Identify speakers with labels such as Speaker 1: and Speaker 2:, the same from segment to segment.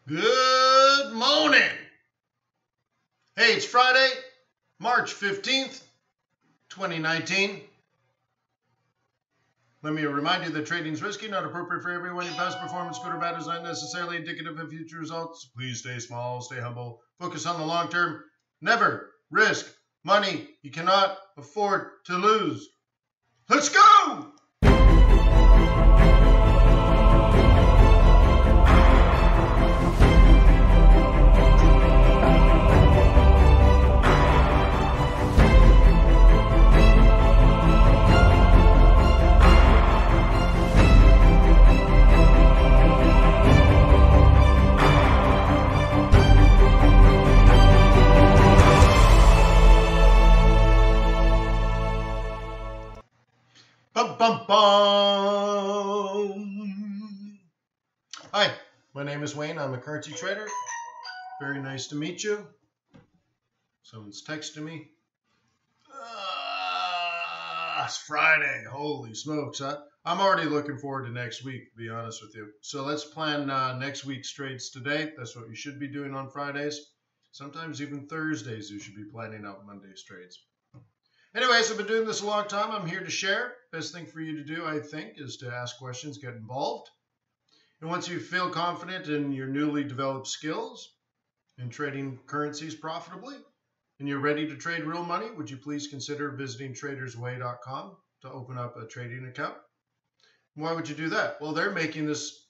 Speaker 1: Good morning. Hey, it's Friday, March 15th, 2019. Let me remind you that trading is risky, not appropriate for everyone. Your past performance, good or bad, is not necessarily indicative of future results. Please stay small, stay humble, focus on the long term. Never risk money you cannot afford to lose. Let's go! Bum, bum, bum. Hi, my name is Wayne. I'm a currency trader. Very nice to meet you. Someone's texting me. It's Friday. Holy smokes, huh? I'm already looking forward to next week, to be honest with you. So let's plan next week's trades today. That's what you should be doing on Fridays. Sometimes even Thursdays you should be planning out Monday's trades. Anyways, I've been doing this a long time. I'm here to share. Best thing for you to do, I think, is to ask questions, get involved. And once you feel confident in your newly developed skills in trading currencies profitably, and you're ready to trade real money, would you please consider visiting tradersway.com to open up a trading account? Why would you do that? Well, they're making this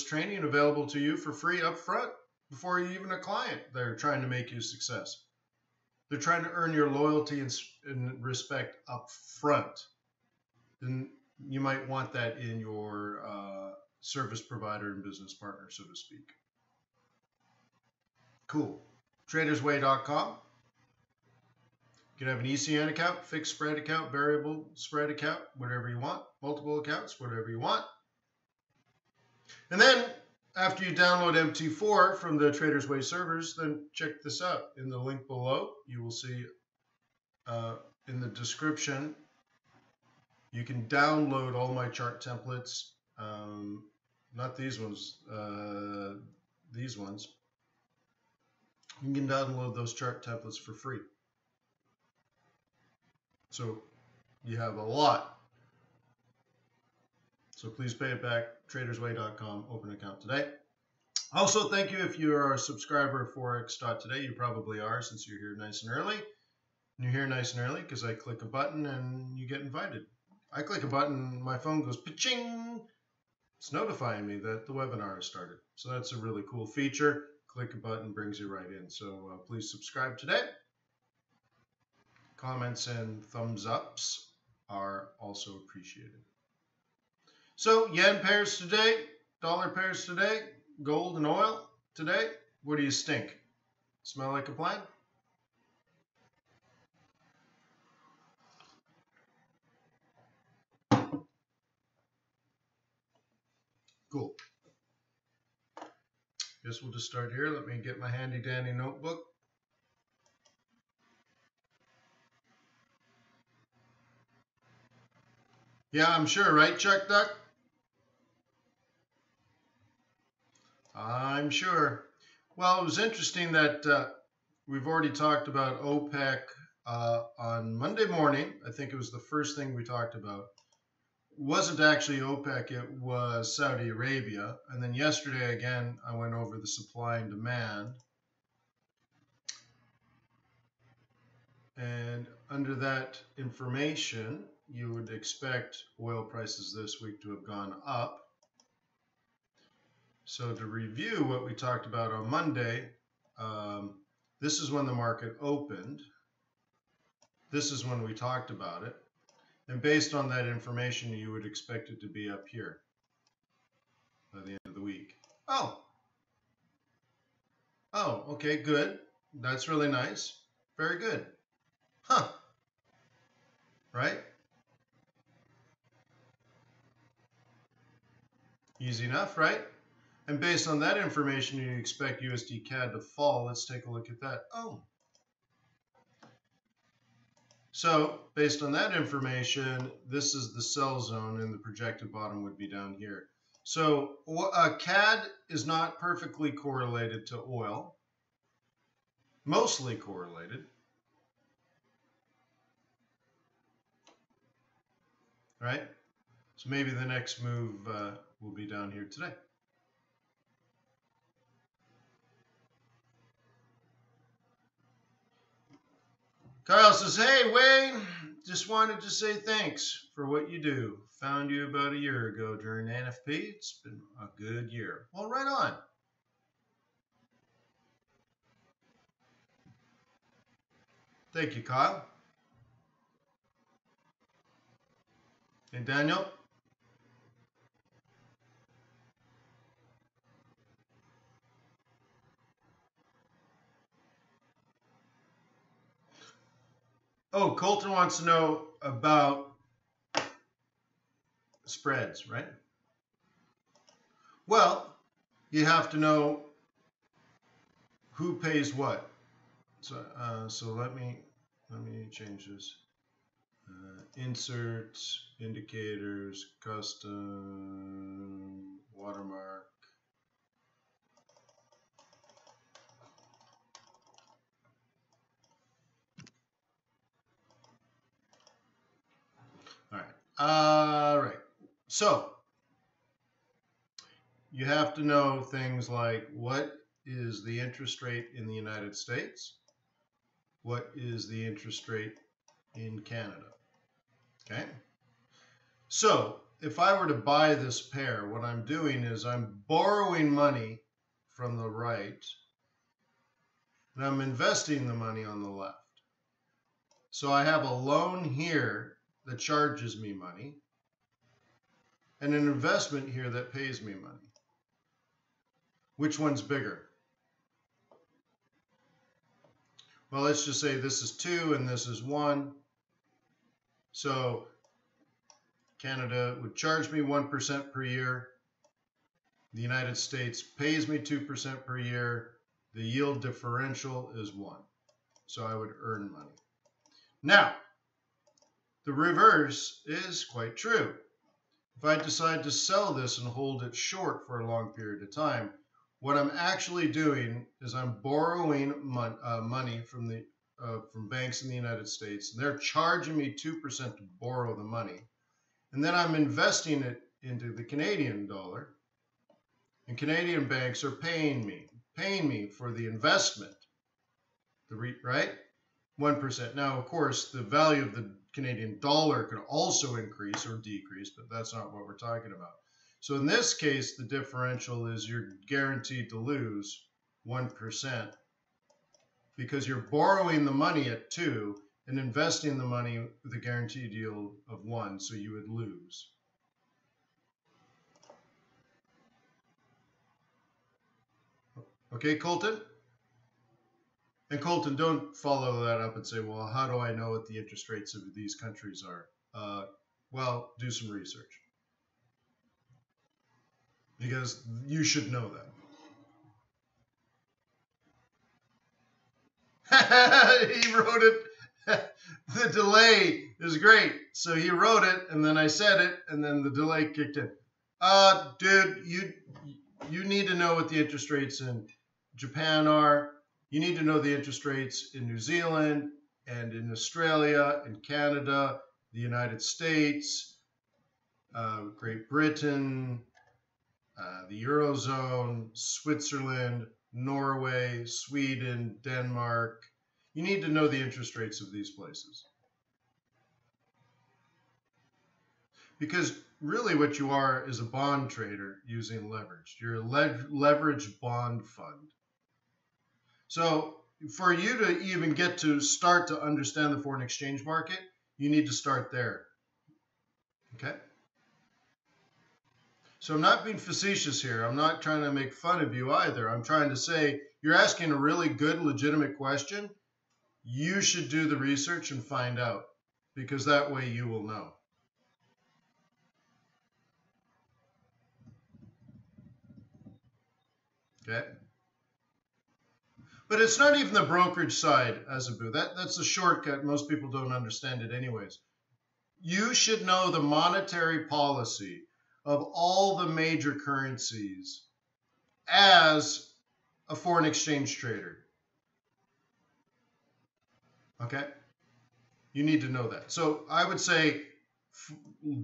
Speaker 1: training available to you for free up front before you're even a client. They're trying to make you a success. They're trying to earn your loyalty and respect up front. And you might want that in your service provider and business partner, so to speak. Cool. Tradersway.com. You can have an ECN account, fixed spread account, variable spread account, whatever you want. Multiple accounts, whatever you want. And then after you download MT4 from the Traders Way servers, then check this out. In the link below, you will see in the description, you can download all my chart templates. Not these ones, these ones. You can download those chart templates for free. So you have a lot. So please pay it back. Tradersway.com, open an account today. Also, thank you if you are a subscriber of Forex.Today. You probably are, since you're here nice and early. And you're here nice and early because I click a button and you get invited. I click a button, my phone goes pa-ching. It's notifying me that the webinar has started. So that's a really cool feature. Click a button, brings you right in. So please subscribe today. Comments and thumbs ups are also appreciated. So yen pairs today, dollar pairs today, gold and oil today. What do you stink? Smell like a plan? Cool. Guess we'll just start here. Let me get my handy dandy notebook. Yeah, I'm sure, right, Chuck Duck? I'm sure. Well, it was interesting that we've already talked about OPEC on Monday morning. I think it was the first thing we talked about. It wasn't actually OPEC, it was Saudi Arabia. And then yesterday, again, I went over the supply and demand. And under that information, you would expect oil prices this week to have gone up. So to review what we talked about on Monday, this is when the market opened. This is when we talked about it. And based on that information, you would expect it to be up here by the end of the week. Oh, okay, good. That's really nice. Very good. Huh. Right? Easy enough, right? And based on that information, you expect USD CAD to fall. Let's take a look at that. Oh. So based on that information, this is the sell zone and the projected bottom would be down here. So CAD is not perfectly correlated to oil, mostly correlated, right? So maybe the next move will be down here today. Kyle says, hey, Wayne, just wanted to say thanks for what you do. Found you about a year ago during NFP. It's been a good year. Well, right on. Thank you, Kyle. And Daniel? Oh, Colton wants to know about spreads, right? Well, you have to know who pays what. So let me change this. Inserts, indicators, custom, watermark. All right. So you have to know things like what is the interest rate in the United States? What is the interest rate in Canada? Okay. So if I were to buy this pair, what I'm doing is I'm borrowing money from the right and I'm investing the money on the left. So I have a loan here that charges me money and an investment here that pays me money. Which one's bigger? Well, let's just say this is 2 and this is 1. So Canada would charge me 1% per year. The United States pays me 2% per year. The yield differential is 1. So I would earn money. Now, the reverse is quite true. If I decide to sell this and hold it short for a long period of time, what I'm actually doing is I'm borrowing money from banks in the United States, and they're charging me 2% to borrow the money. And then I'm investing it into the Canadian dollar, and Canadian banks are paying me for the investment, right? 1%. Now, of course, the value of the Canadian dollar could also increase or decrease, but that's not what we're talking about. So in this case, the differential is you're guaranteed to lose 1% because you're borrowing the money at 2 and investing the money with a guaranteed yield of 1, so you would lose. Okay, Colton? And Colton, don't follow that up and say, well, how do I know what the interest rates of these countries are? Well, do some research. Because you should know that. He wrote it. The delay is great. So he wrote it, and then I said it, and then the delay kicked in. Dude, you need to know what the interest rates in Japan are. You need to know the interest rates in New Zealand and in Australia and Canada, the United States, Great Britain, the Eurozone, Switzerland, Norway, Sweden, Denmark. You need to know the interest rates of these places. Because really what you are is a bond trader using leverage. You're a leveraged bond fund. So for you to even get to start to understand the foreign exchange market, you need to start there. Okay? So I'm not being facetious here. I'm not trying to make fun of you either. I'm trying to say you're asking a really good, legitimate question. You should do the research and find out, because that way you will know. Okay? But it's not even the brokerage side, Azabu. That's a shortcut. Most people don't understand it anyways. You should know the monetary policy of all the major currencies as a foreign exchange trader. Okay? You need to know that. So I would say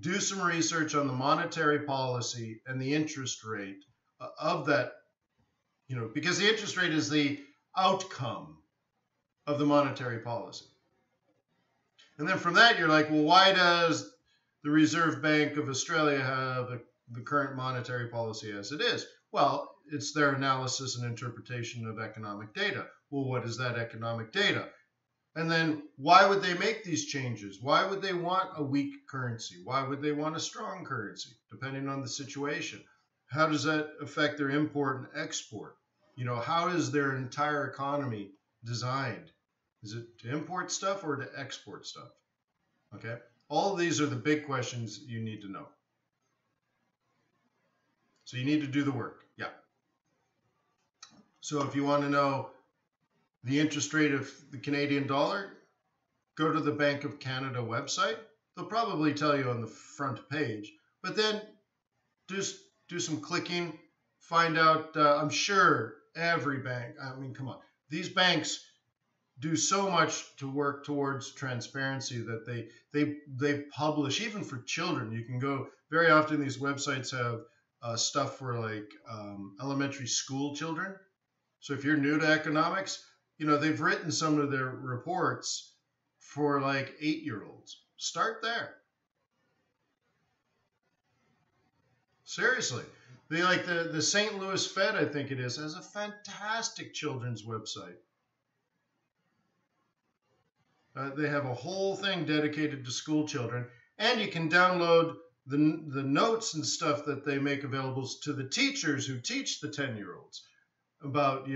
Speaker 1: do some research on the monetary policy and the interest rate of that, because the interest rate is the outcome of the monetary policy. And then from that, you're like, well, why does the Reserve Bank of Australia have the current monetary policy as it is? Well, it's their analysis and interpretation of economic data. Well, what is that economic data? And then why would they make these changes? Why would they want a weak currency? Why would they want a strong currency, depending on the situation? How does that affect their import and export? How is their entire economy designed? Is it to import stuff or to export stuff? Okay. All of these are the big questions you need to know. So you need to do the work. Yeah. So if you want to know the interest rate of the Canadian dollar, go to the Bank of Canada website. They'll probably tell you on the front page, but then do some clicking, find out. I'm sure every bank, come on, these banks do so much to work towards transparency that they publish, even for children. You can go, very often these websites have stuff for like elementary school children. So if you're new to economics, they've written some of their reports for like 8-year-olds. Start there. Seriously. The St. Louis Fed, I think it is, has a fantastic children's website. They have a whole thing dedicated to school children, and you can download the notes and stuff that they make available to the teachers who teach the 10-year-olds about,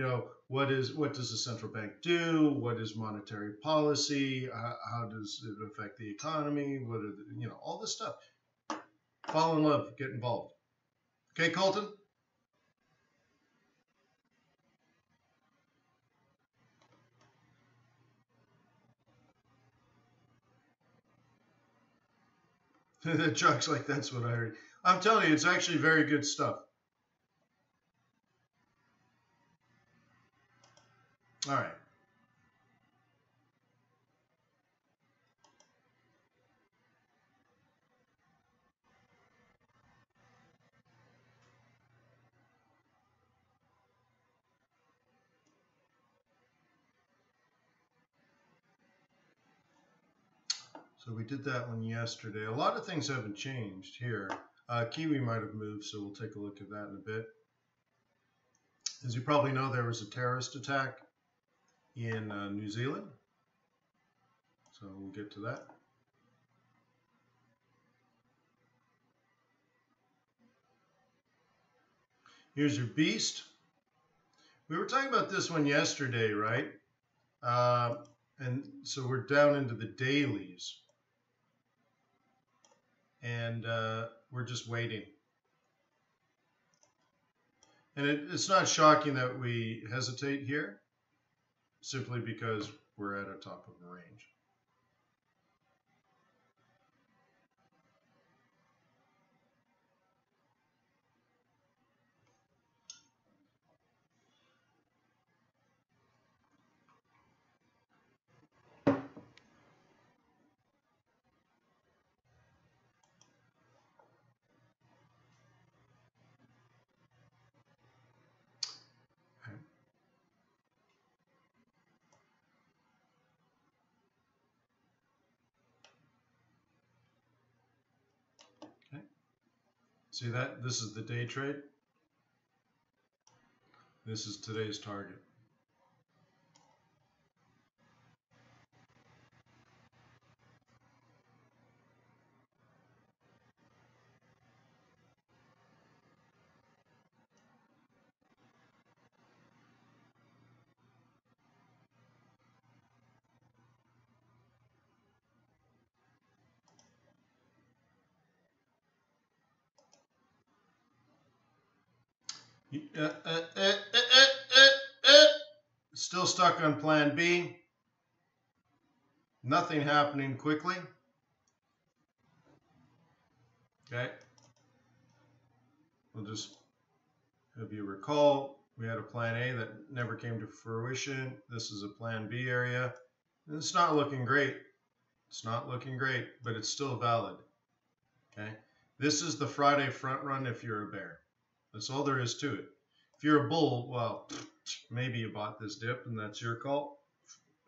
Speaker 1: what does the central bank do? What is monetary policy? How does it affect the economy? What are all this stuff. Fall in love, get involved. Okay, Colton? The Chuck's like, that's what I heard. I'm telling you, it's actually very good stuff. All right. So we did that one yesterday. A lot of things haven't changed here. Kiwi might have moved, so we'll take a look at that in a bit. As you probably know, there was a terrorist attack in New Zealand. So we'll get to that. Here's your beast. We were talking about this one yesterday, right? And so we're down into the dailies. And we're just waiting. And it's not shocking that we hesitate here, simply because we're at a top of the range. See that? This is the day trade. This is today's target. Still stuck on plan B. Nothing happening quickly. Okay. we'll just, if you recall, we had a plan A that never came to fruition. This is a plan B area. And it's not looking great. It's not looking great, but it's still valid. Okay. This is the Friday front run if you're a bear. That's all there is to it. If you're a bull, well, maybe you bought this dip and that's your call.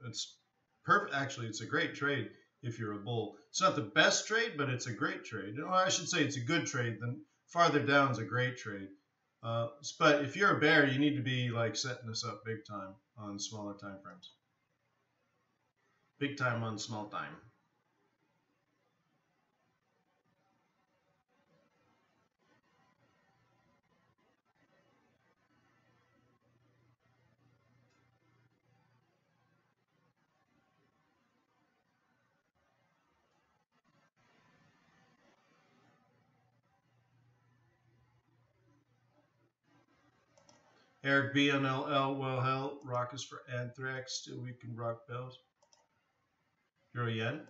Speaker 1: It's perfect. Actually, it's a great trade if you're a bull. It's not the best trade, but it's a great trade. Well, I should say it's a good trade. Then farther down is a great trade. But if you're a bear, you need to be like setting this up big time on smaller time frames. Big time on small time. Eric BNLL, well hell, rock is for anthrax, still we can rock bells. Euro yen.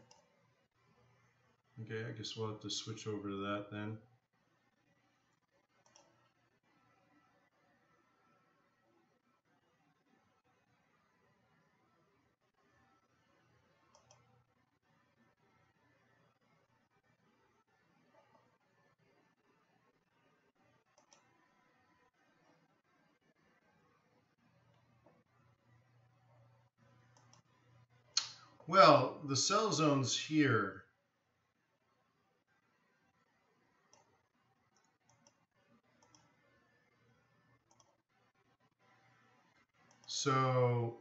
Speaker 1: Okay, I guess we'll have to switch over to that then. Well, the sell zone's here. So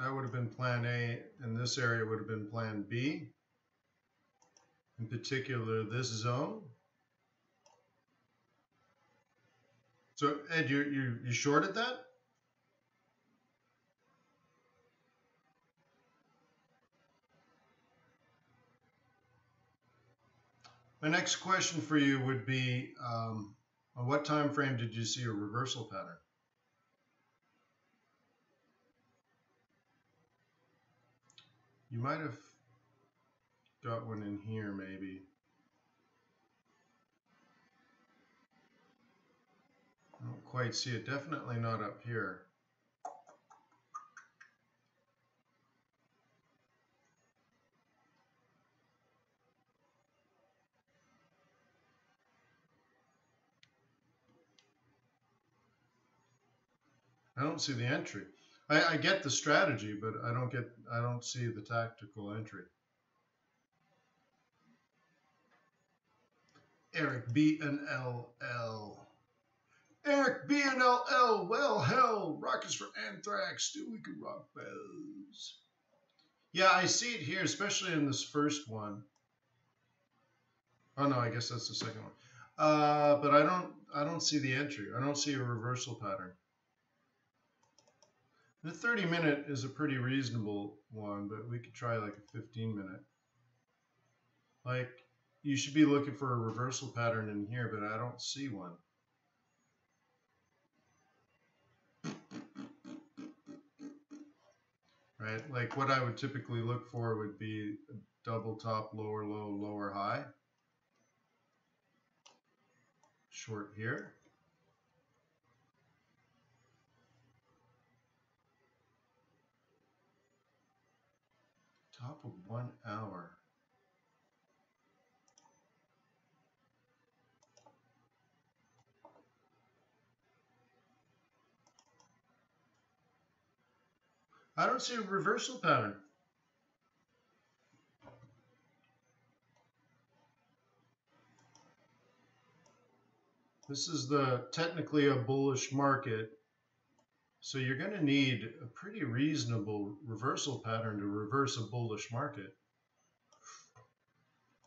Speaker 1: that would have been plan A, and this area would have been plan B. In particular, this zone. So Ed, you shorted that? My next question for you would be, on what time frame did you see a reversal pattern? You might have got one in here, maybe. I don't quite see it. Definitely not up here. I don't see the entry. I get the strategy, but I don't see the tactical entry. Eric BNLL. Eric BNLL, well hell, rock is for anthrax, still we can rock bells. Yeah, I see it here, especially in this first one. Oh no, I guess that's the second one. But I don't see the entry. I don't see a reversal pattern. The 30-minute is a pretty reasonable one, but we could try like a 15-minute. Like, you should be looking for a reversal pattern in here, but I don't see one. Right, like what I would typically look for would be a double top, lower low, lower high. Short here. Top of 1 hour. I don't see a reversal pattern. This is technically a bullish market. So you're going to need a pretty reasonable reversal pattern to reverse a bullish market.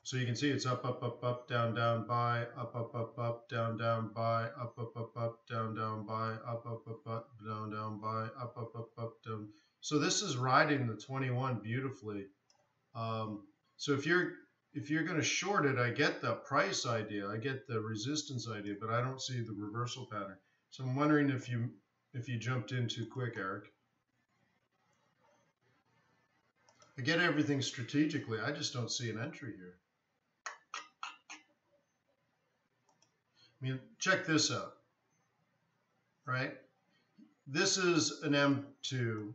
Speaker 1: So you can see it's up, up, up, up, down, down, buy, up, up, up, up, down, down, buy, up, up, up, up, down, down, buy, up, up, up, up, down, down, buy, up, up, up, up, down. So this is riding the 21 beautifully. So if you're going to short it, I get the price idea, I get the resistance idea, but I don't see the reversal pattern. So I'm wondering if you jumped in too quick, Eric. I get everything strategically. I just don't see an entry here. I mean, check this out, right? This is an M2.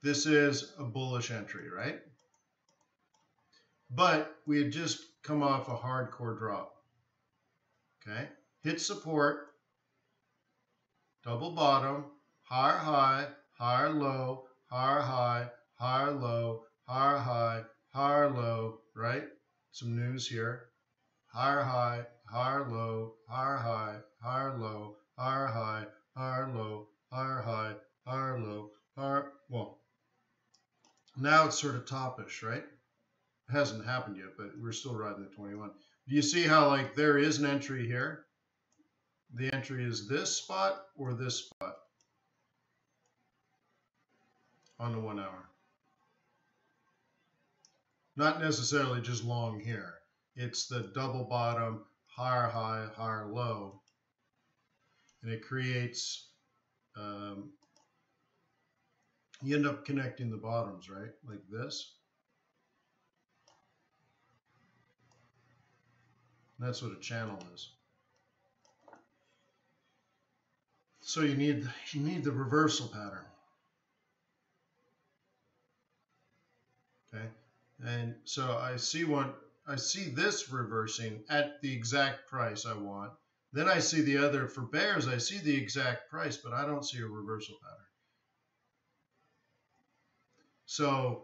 Speaker 1: This is a bullish entry, right? But we had just come off a hardcore drop. Okay, hit support, double bottom, higher high, higher low, higher high, higher low, higher high, higher low, right? Some news here. Higher high, higher low, higher high, higher low, higher high, higher low, higher high, higher low, higher, well, now it's sort of topish, right? It hasn't happened yet, but we're still riding the 21. Do you see how, like, there is an entry here? The entry is this spot or this spot on the 1 hour. Not necessarily just long here. It's the double bottom, higher high, higher low. And it creates, you end up connecting the bottoms, right? Like this. And that's what a channel is. So you need the reversal pattern. Okay, and so I see this reversing at the exact price I want. Then I see the other, for bears, I see the exact price, but I don't see a reversal pattern. So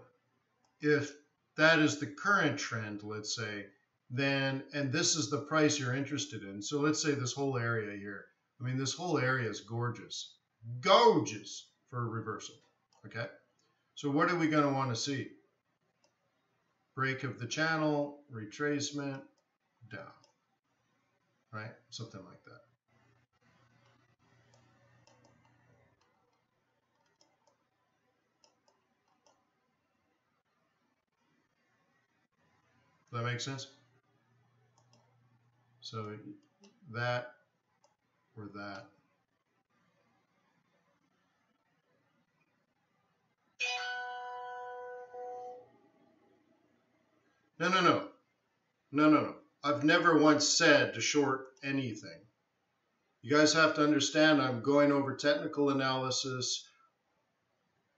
Speaker 1: if that is the current trend, let's say, then, and this is the price you're interested in. So let's say this whole area here. I mean, this whole area is gorgeous. Gorgeous for a reversal. Okay? So what are we going to want to see? Break of the channel, retracement, down. Right? Something like that. Does that make sense? So that or that. No. I've never once said to short anything. You guys have to understand I'm going over technical analysis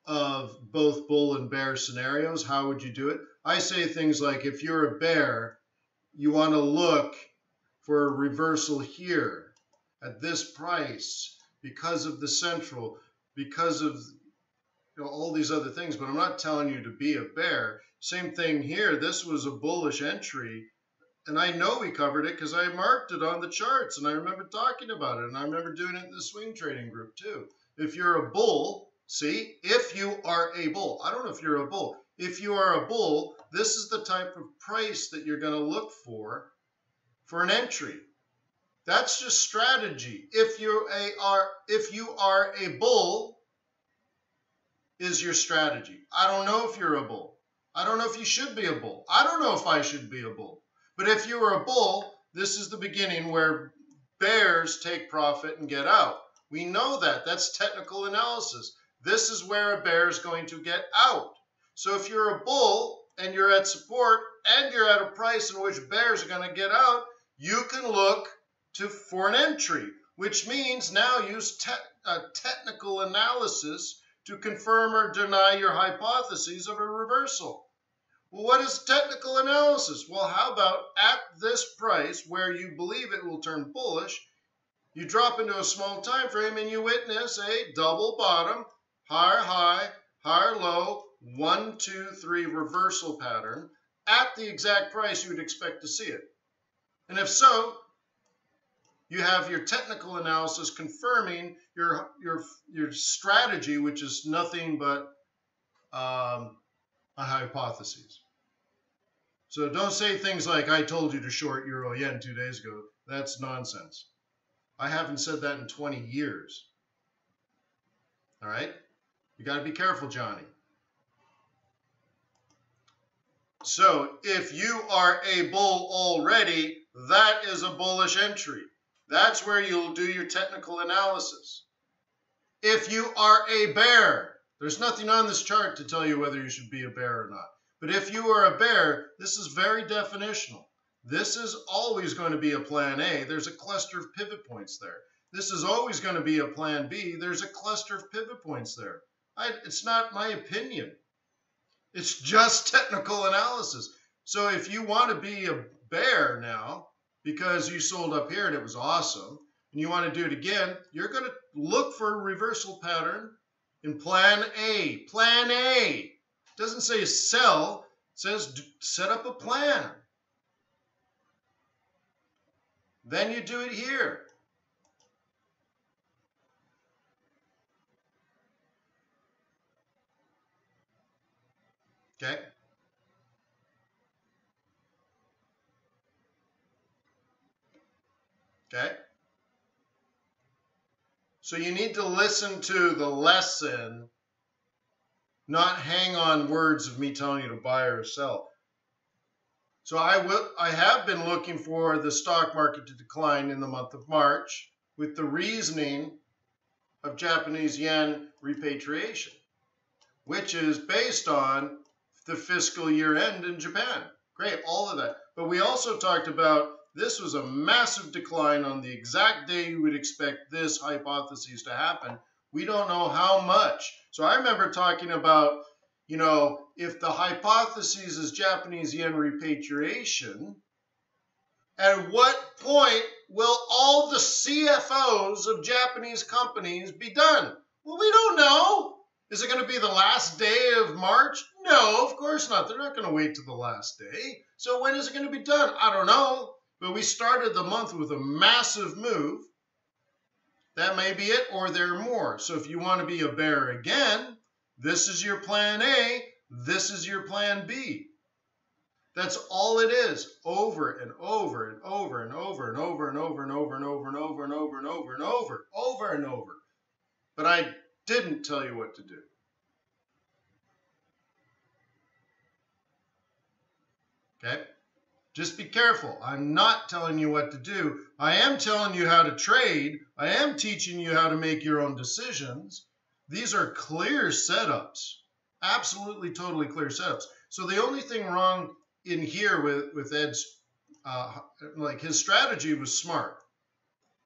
Speaker 1: of both bull and bear scenarios. How would you do it? I say things like, if you're a bear, you want to look for a reversal here at this price because of the central, because of all these other things, but I'm not telling you to be a bear. Same thing here. This was a bullish entry, and I know we covered it because I marked it on the charts, and I remember talking about it, and I remember doing it in the swing trading group too. If you're a bull, see, if you are a bull, I don't know if you're a bull. If you are a bull, this is the type of price that you're going to look for an entry. That's just strategy. If you are a bull, is your strategy. I don't know if you're a bull. I don't know if you should be a bull. I don't know if I should be a bull. But if you are a bull, this is the beginning where bears take profit and get out. We know that. That's technical analysis. This is where a bear is going to get out. So if you're a bull and you're at support and you're at a price in which bears are going to get out, you can look for an entry, which means now use technical analysis to confirm or deny your hypotheses of a reversal. Well, what is technical analysis? Well, how about at this price where you believe it will turn bullish, you drop into a small time frame and you witness a double bottom, higher high, higher low, 1, 2, 3 reversal pattern at the exact price you would expect to see it. And if so, you have your technical analysis confirming your strategy, which is nothing but a hypothesis. So don't say things like, I told you to short euro yen 2 days ago. That's nonsense. I haven't said that in 20 years. All right? You got to be careful, Johnny. So if you are a bull already, that is a bullish entry. That's where you'll do your technical analysis. If you are a bear, there's nothing on this chart to tell you whether you should be a bear or not. But if you are a bear, this is very definitional. This is always going to be a plan A. There's a cluster of pivot points there. This is always going to be a plan B. There's a cluster of pivot points there. It's not my opinion. It's just technical analysis. So if you want to be a bear now because you sold up here and it was awesome, and you want to do it again, you're going to look for a reversal pattern in plan A. Plan A. It doesn't say sell. It says set up a plan. Then you do it here. Okay? Okay? So you need to listen to the lesson, not hang on words of me telling you to buy or sell. So I have been looking for the stock market to decline in the month of March with the reasoning of Japanese yen repatriation, which is based on the fiscal year end in Japan. Great, all of that. But we also talked about this was a massive decline on the exact day you would expect this hypothesis to happen. We don't know how much. So I remember talking about, you know, if the hypothesis is Japanese yen repatriation, at what point will all the CFOs of Japanese companies be done? Well, we don't know. Is it going to be the last day of March? No, of course not. They're not going to wait till the last day. So when is it going to be done? I don't know. But we started the month with a massive move. That may be it, or there are more. So if you want to be a bear again, this is your plan A. This is your plan B. That's all it is. Over and over and over and over and over and over and over and over and over and over and over and over and over. But I didn't tell you what to do. Okay? Just be careful. I'm not telling you what to do. I am telling you how to trade. I am teaching you how to make your own decisions. These are clear setups. Absolutely, totally clear setups. So the only thing wrong in here with Ed's, like his strategy was smart.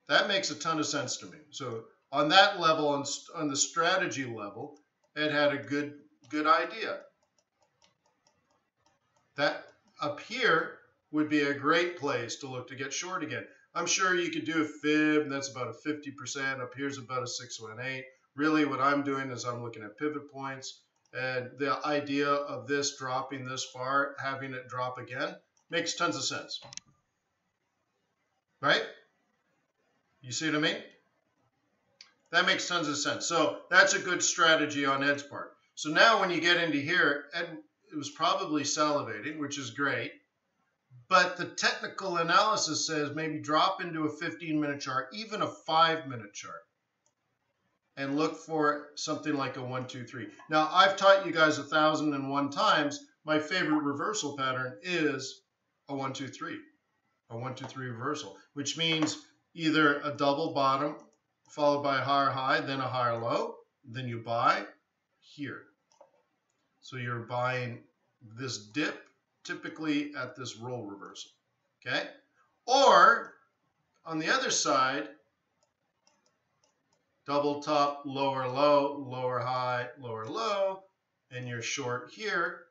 Speaker 1: That makes a ton of sense to me. So on that level, on the strategy level, Ed had a good idea. That up here would be a great place to look to get short again. I'm sure you could do a fib, that's about a 50%. Up here's about a 618. Really what I'm doing is I'm looking at pivot points, and the idea of this dropping this far, having it drop again, makes tons of sense. Right? You see what I mean? That makes tons of sense. So that's a good strategy on Ed's part. So now when you get into here, Ed was probably salivating, which is great. But the technical analysis says maybe drop into a 15-minute chart, even a 5-minute chart, and look for something like a 1, 2, 3. Now, I've taught you guys 1,001 times. My favorite reversal pattern is a 1, 2, 3, a 1, 2, 3 reversal, which means either a double bottom followed by a higher high, then a higher low, then you buy here. So you're buying this dip, typically at this roll reversal, okay? Or on the other side, double top, lower low, lower high, lower low, and you're short here,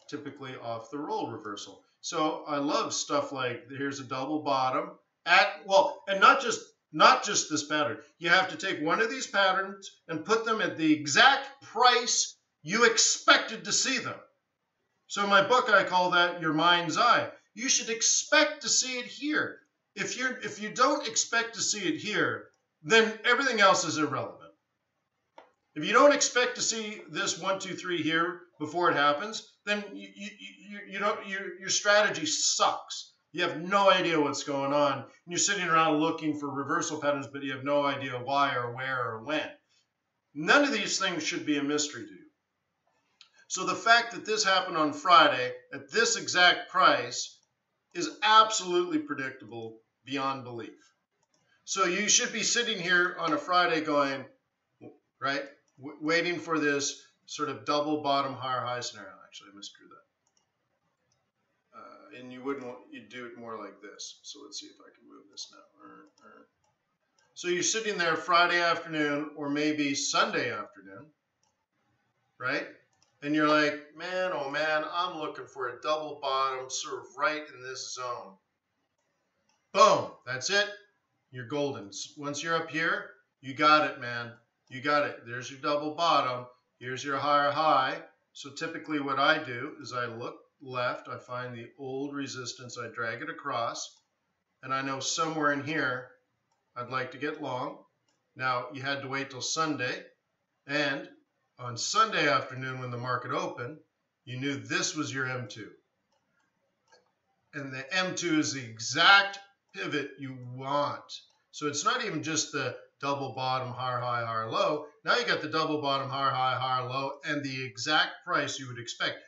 Speaker 1: typically off the roll reversal. So I love stuff like here's a double bottom at, well, and not just this pattern. You have to take one of these patterns and put them at the exact price you expected to see them. So in my book, I call that your mind's eye. You should expect to see it here. If you don't expect to see it here, then everything else is irrelevant. If you don't expect to see this 1, 2, 3 here before it happens, then your strategy sucks. You have no idea what's going on. And you're sitting around looking for reversal patterns, but you have no idea why or where or when. None of these things should be a mystery to you. So the fact that this happened on Friday at this exact price is absolutely predictable beyond belief. So you should be sitting here on a Friday going, right, waiting for this sort of double bottom higher high scenario. Actually, I misdrew that. And you'd do it more like this. So let's see if I can move this now. So you're sitting there Friday afternoon or maybe Sunday afternoon, right? And you're like, man, oh man, I'm looking for a double bottom sort of right in this zone. Boom, that's it. You're golden. Once you're up here, you got it, man. You got it. There's your double bottom. Here's your higher high. So typically what I do is I look left. I find the old resistance. I drag it across. And I know somewhere in here I'd like to get long. Now, you had to wait till Sunday. And on Sunday afternoon when the market opened, you knew this was your M2. And the M2 is the exact pivot you want. So it's not even just the double bottom, higher high, higher low. Now you got the double bottom, higher high, higher low, and the exact price you would expect.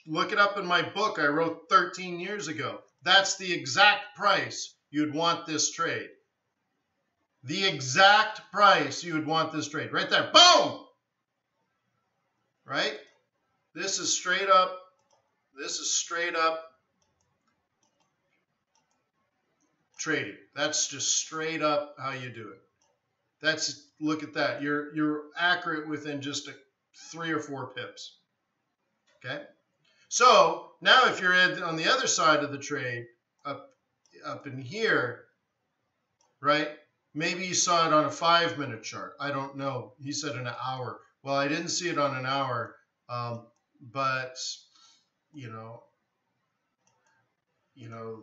Speaker 1: Look it up in my book I wrote 13 years ago. That's the exact price you'd want this trade. The exact price you would want this trade. Right there. Boom! Right? This is straight up. This is straight up trading. That's just straight up how you do it. That's, look at that. You're accurate within just 3 or 4 pips. Okay? So now if you're on the other side of the trade, up in here, right? Maybe you saw it on a 5-minute chart. I don't know. He said an hour. Well, I didn't see it on an hour, but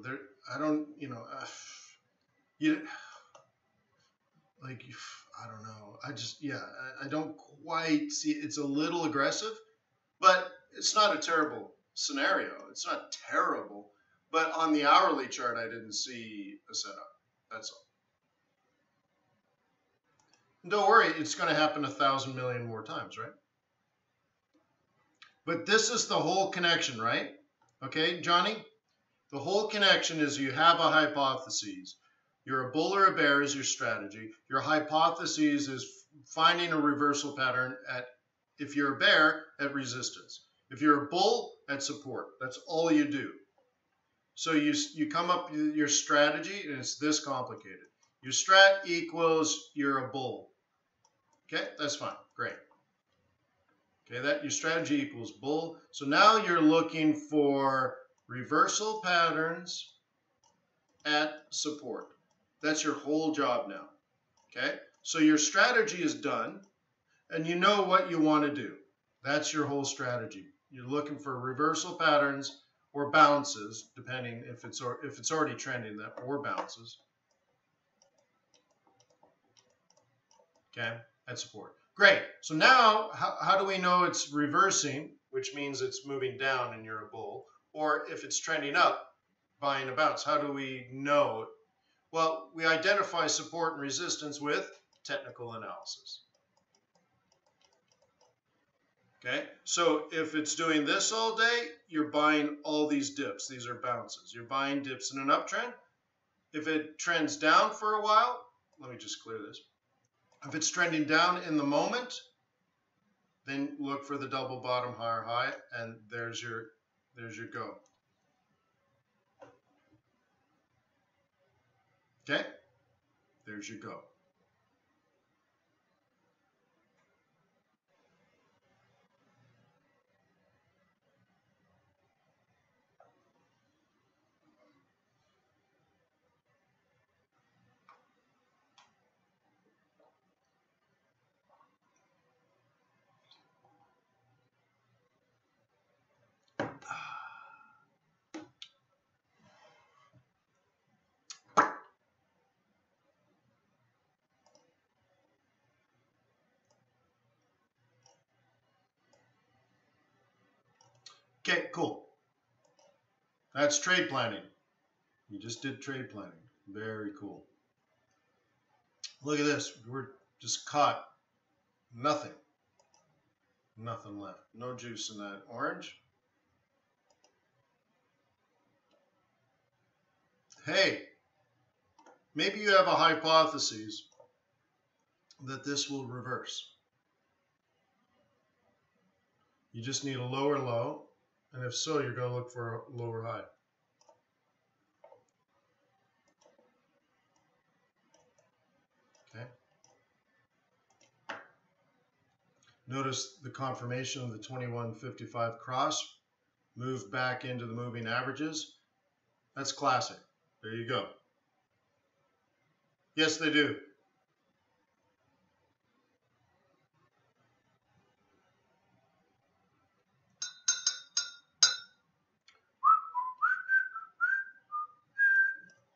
Speaker 1: there. I don't. I don't know. I don't quite see it. It's a little aggressive, but it's not a terrible scenario. It's not terrible, but on the hourly chart, I didn't see a setup. That's all. And don't worry, it's going to happen 1,000 million more times, right? But this is the whole connection, right? Okay, Johnny? The whole connection is you have a hypothesis. You're a bull or a bear is your strategy. Your hypothesis is finding a reversal pattern at, if you're a bear, at resistance. If you're a bull, at support. That's all you do. So you come up with your strategy, and it's this complicated. Your strat equals you're a bull. Okay, that's fine. Great. Okay, that your strategy equals bull. So now you're looking for reversal patterns at support. That's your whole job now. Okay, so your strategy is done, and you know what you want to do. That's your whole strategy. You're looking for reversal patterns or bounces, depending if it's already trending, that or bounces. Okay, at support. Great. So now, how do we know it's reversing, which means it's moving down and you're a bull, or if it's trending up, buying a bounce? How do we know? Well, we identify support and resistance with technical analysis. Okay, so if it's doing this all day, you're buying all these dips. These are bounces. You're buying dips in an uptrend. If it trends down for a while, let me just clear this. If it's trending down in the moment, then look for the double bottom higher high, and there's your go. Okay, there's your go. Okay, cool. That's trade planning. You just did trade planning. Very cool. Look at this. We're just caught. Nothing. Nothing left. No juice in that orange. Hey, maybe you have a hypothesis that this will reverse. You just need a lower low, and if so, you're going to look for a lower high. Notice the confirmation of the 2155 cross, move back into the moving averages. That's classic. There you go. Yes, they do.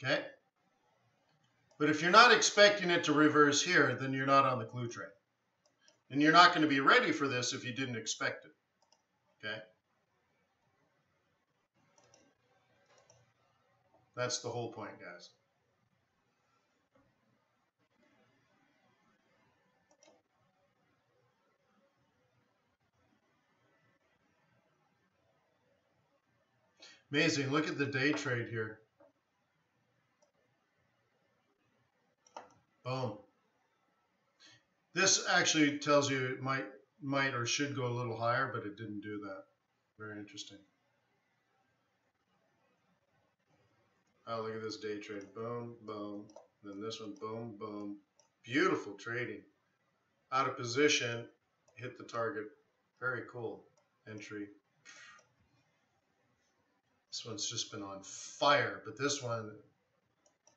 Speaker 1: Okay. But if you're not expecting it to reverse here, then you're not on the clue train. And you're not going to be ready for this if you didn't expect it. Okay. That's the whole point, guys. Amazing. Look at the day trade here. Boom. This actually tells you it might or should go a little higher, but it didn't do that. Very interesting. Oh, look at this day trade. Boom, boom. Then this one, boom, boom. Beautiful trading. Out of position, hit the target. Very cool. Entry. This one's just been on fire, but this one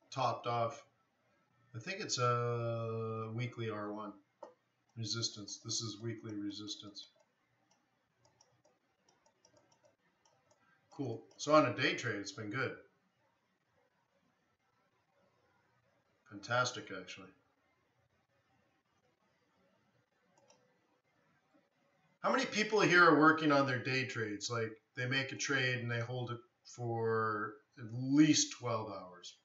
Speaker 1: topped off. I think it's a weekly R1 resistance. This is weekly resistance. Cool. So on a day trade, it's been good. Fantastic, actually. How many people here are working on their day trades? Like they make a trade and they hold it for at least 12 hours.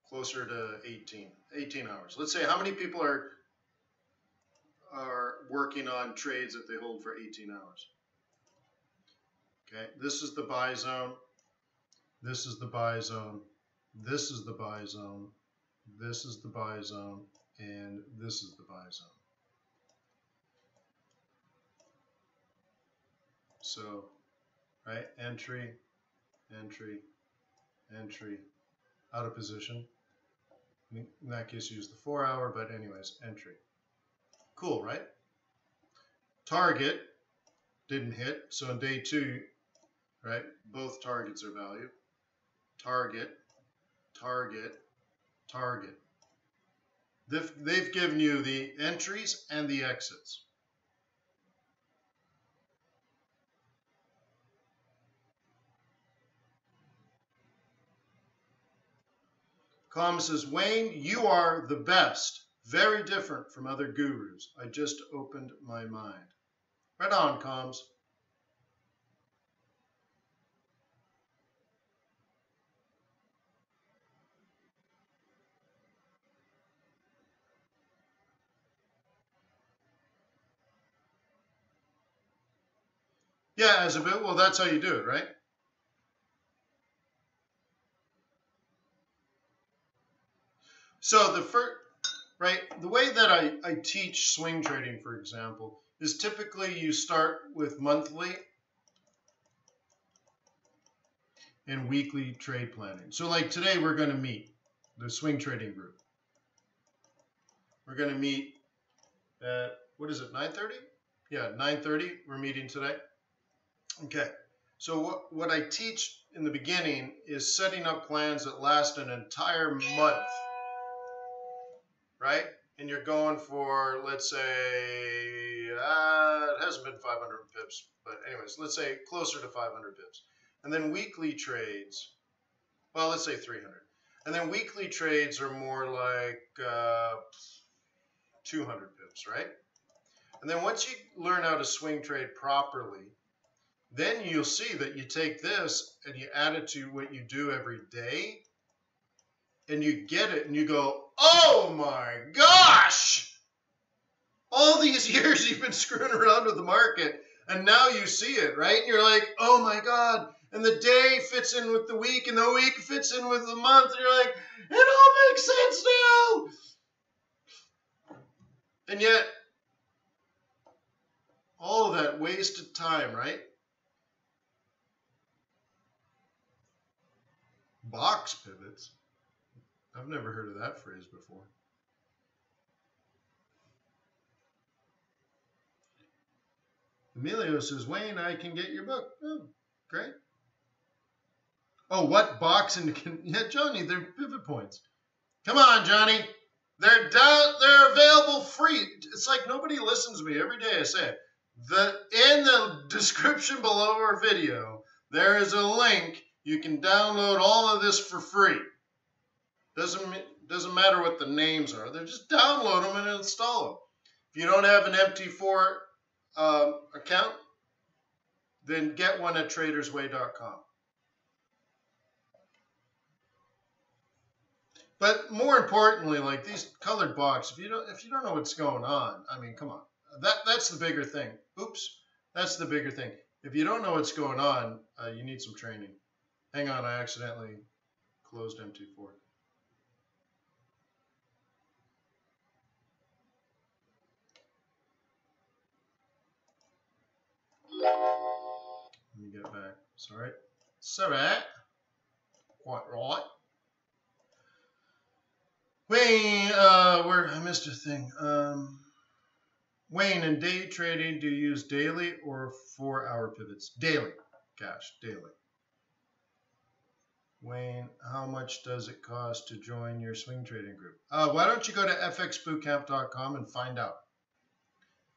Speaker 1: Closer to 18 hours. Let's say how many people are working on trades that they hold for 18 hours? Okay, this is the buy zone. This is the buy zone. This is the buy zone. This is the buy zone. And this is the buy zone. So, right, entry, entry, entry, out of position. In that case, use the 4 hour, but anyways, entry. Cool, right? Target didn't hit, so in day 2, right, both targets are value. Target, target, target. They've given you the entries and the exits. Com says, Wayne, you are the best. Very different from other gurus. I just opened my mind. Right on, Comms. Yeah, as a bit, well, that's how you do it, right? So the first, right, the way that I teach swing trading, for example, is typically you start with monthly and weekly trade planning. So like today we're going to meet the swing trading group. We're going to meet at, what is it, 9:30? Yeah, 9:30 we're meeting today. Okay, so what I teach in the beginning is setting up plans that last an entire month, right? And you're going for, let's say, it hasn't been 500 pips, but anyways, let's say closer to 500 pips. And then weekly trades, well, let's say 300. And then weekly trades are more like 200 pips, right? And then once you learn how to swing trade properly, then you'll see that you take this and you add it to what you do every day, and you get it and you go, oh my gosh! All these years you've been screwing around with the market, and now you see it, right? And you're like, oh my God. And the day fits in with the week, and the week fits in with the month, and you're like, it all makes sense now! And yet, all of that wasted time, right? Box pivots. I've never heard of that phrase before. Emilio says, Wayne, I can get your book. Oh, great. Oh, what box? And yeah, Johnny, they're pivot points. Come on, Johnny. They're available free. It's like nobody listens to me. Every day I say it. In the description below our video, there is a link. You can download all of this for free. Doesn't matter what the names are. They just download them and install them. If you don't have an MT4 account, then get one at tradersway.com. But more importantly, like these colored boxes, if you don't know what's going on, I mean, come on. That's the bigger thing. Oops, that's the bigger thing. If you don't know what's going on, you need some training. Hang on, I accidentally closed MT4. Let me get back. Sorry. Quite right. Wayne, I missed a thing. Wayne, in day trading, do you use daily or 4-hour pivots? Daily. Gosh, daily. Wayne, how much does it cost to join your swing trading group? Why don't you go to fxbootcamp.com and find out?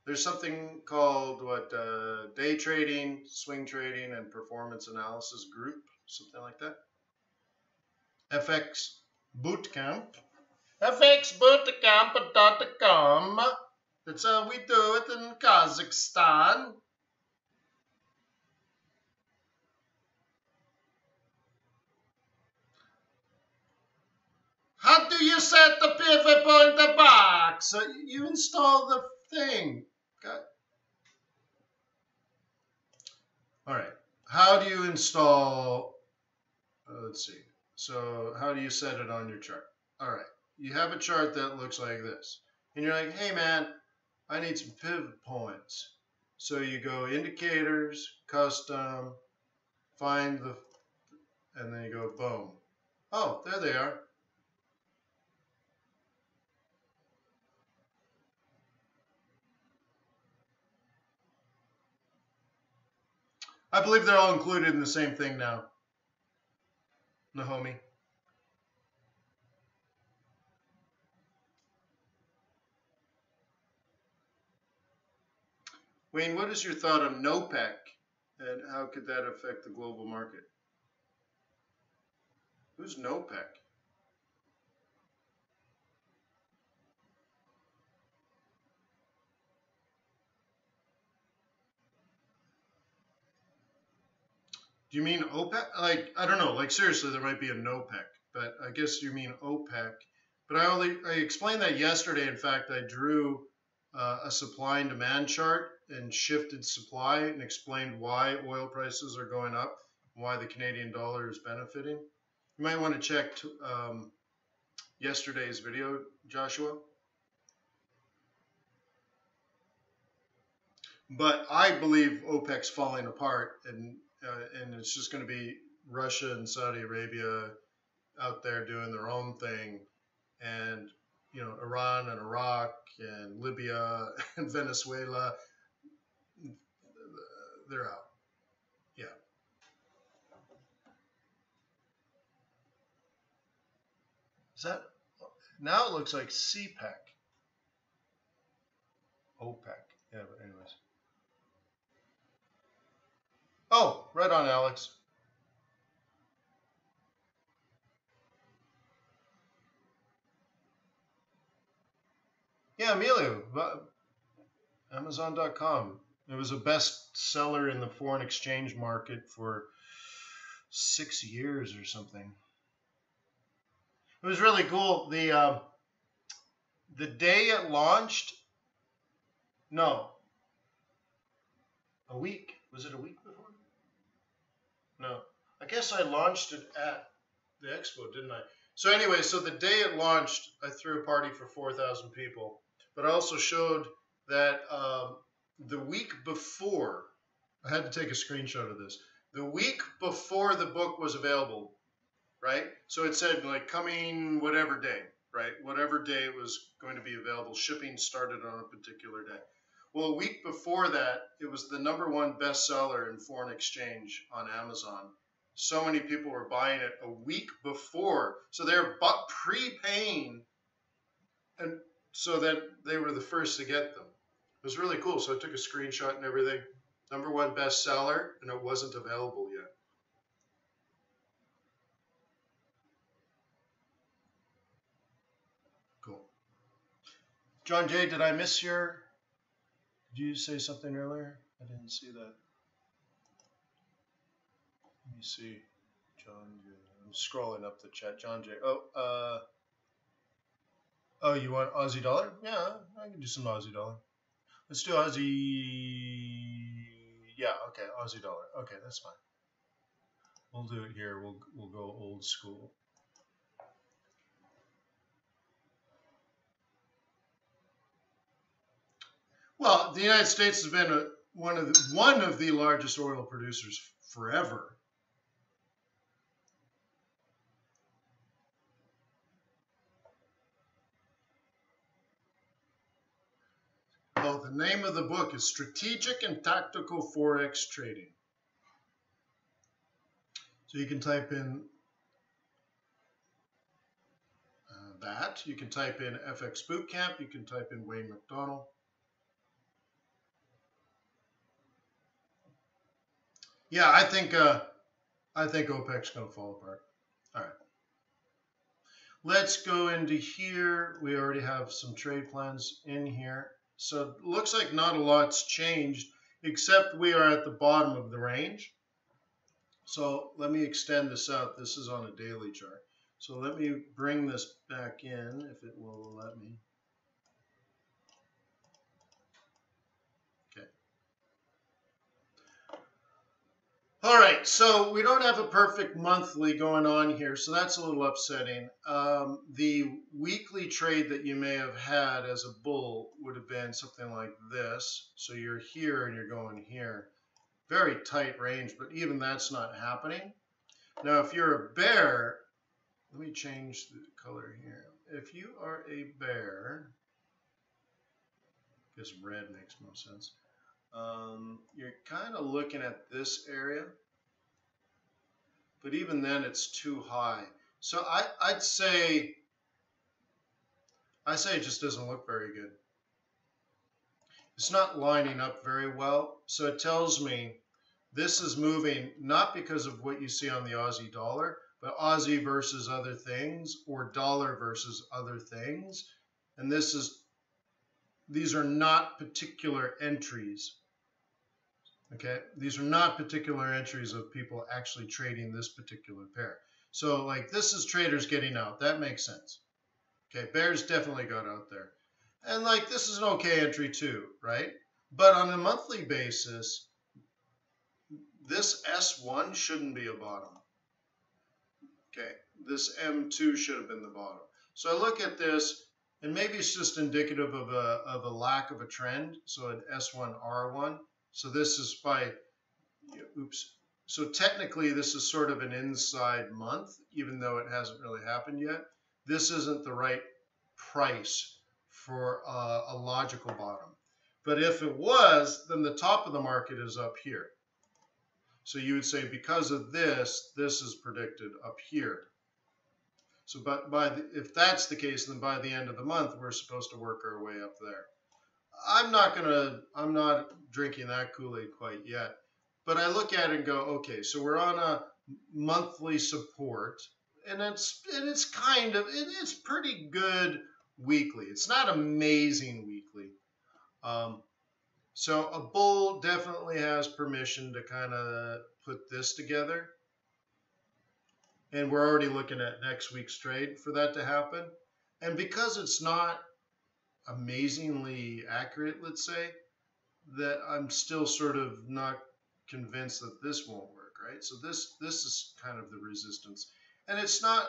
Speaker 1: There's something called day trading, swing trading, and performance analysis group, something like that. FX Bootcamp. FXBootcamp.com. That's how we do it in Kazakhstan. How do you set the pivot point the box? You install the thing. Okay. All right. How do you install? Let's see. So how do you set it on your chart? All right. You have a chart that looks like this. And you're like, hey, man, I need some pivot points. So you go indicators, custom, find and then you go boom. Oh, there they are. I believe they're all included in the same thing now. Nahomi. Wayne, what is your thought on NOPEC and how could that affect the global market? Who's NOPEC? Do you mean OPEC? Like, I don't know. Like, seriously, there might be a NOPEC, but I guess you mean OPEC. But I explained that yesterday. In fact, I drew a supply and demand chart and shifted supply and explained why oil prices are going up, why the Canadian dollar is benefiting. You might want to check yesterday's video, Joshua. But I believe OPEC's falling apart, and it's just going to be Russia and Saudi Arabia out there doing their own thing, and Iran and Iraq and Libya and Venezuela, they're out. Yeah. Is that now? It looks like CPEC. OPEC. Yeah, but anyways. Oh, right on, Alex. Yeah, Emilio, Amazon.com. It was a bestseller in the foreign exchange market for 6 years or something. It was really cool. The day it launched, no, a week. Was it a week before? No, I guess I launched it at the expo, didn't I? So anyway, so the day it launched, I threw a party for 4,000 people. But I also showed that the week before, I had to take a screenshot of this. The week before the book was available, right? So it said like coming whatever day, right? Whatever day it was going to be available. Shipping started on a particular day. Well, a week before that, it was the #1 bestseller in foreign exchange on Amazon. So many people were buying it a week before. So they're prepaying, and so that they were the first to get them. It was really cool. So I took a screenshot and everything. #1 bestseller, and it wasn't available yet. Cool. John Jay, did I miss your... Did you say something earlier? I didn't see that. Let me see. John Jay. I'm scrolling up the chat. John Jay. Oh, you want Aussie dollar? Yeah, I can do some Aussie dollar. Let's do Aussie. Yeah, okay, Aussie dollar. Okay, that's fine. We'll do it here. We'll go old school. Well, the United States has been one of the largest oil producers forever. Oh, the name of the book is Strategic and Tactical Forex Trading. So you can type in that. You can type in FX Bootcamp. You can type in Wayne McDonald. Yeah, I think OPEC's going to fall apart. All right. Let's go into here. We already have some trade plans in here. So it looks like not a lot's changed, except we are at the bottom of the range. So let me extend this out. This is on a daily chart. So let me bring this back in, if it will let me. Okay. All right, so we don't have a perfect monthly going on here, so that's a little upsetting. The weekly trade that you may have had as a bull would have been something like this. So you're here and you're going here. Very tight range, but even that's not happening. Now, if you're a bear, let me change the color here. If you are a bear, I guess red makes more sense. You're kind of looking at this area, but even then it's too high. So I'd say it just doesn't look very good. It's not lining up very well. So it tells me this is moving not because of what you see on the Aussie dollar, but Aussie versus other things, or dollar versus other things. And these are not particular entries. Okay, these are not particular entries of people actually trading this particular pair. So like this is traders getting out. That makes sense. Okay, bears definitely got out there. And like this is an okay entry too, right? But on a monthly basis, this S1 shouldn't be a bottom. Okay, this M2 should have been the bottom. So I look at this, and maybe it's just indicative of a lack of a trend. So an S1, R1. So this is by, oops. So technically this is sort of an inside month, even though it hasn't really happened yet. This isn't the right price for a logical bottom. But if it was, then the top of the market is up here. So you would say because of this, this is predicted up here. So but if that's the case, then by the end of the month, we're supposed to work our way up there. I'm not drinking that Kool-Aid quite yet. But I look at it and go, okay, so we're on a monthly support, and it's pretty good weekly. It's not amazing weekly. So a bull definitely has permission to kind of put this together. And we're already looking at next week's trade for that to happen. And because it's not amazingly accurate, let's say, that I'm still sort of not convinced that this won't work, right? So this is kind of the resistance. And it's not,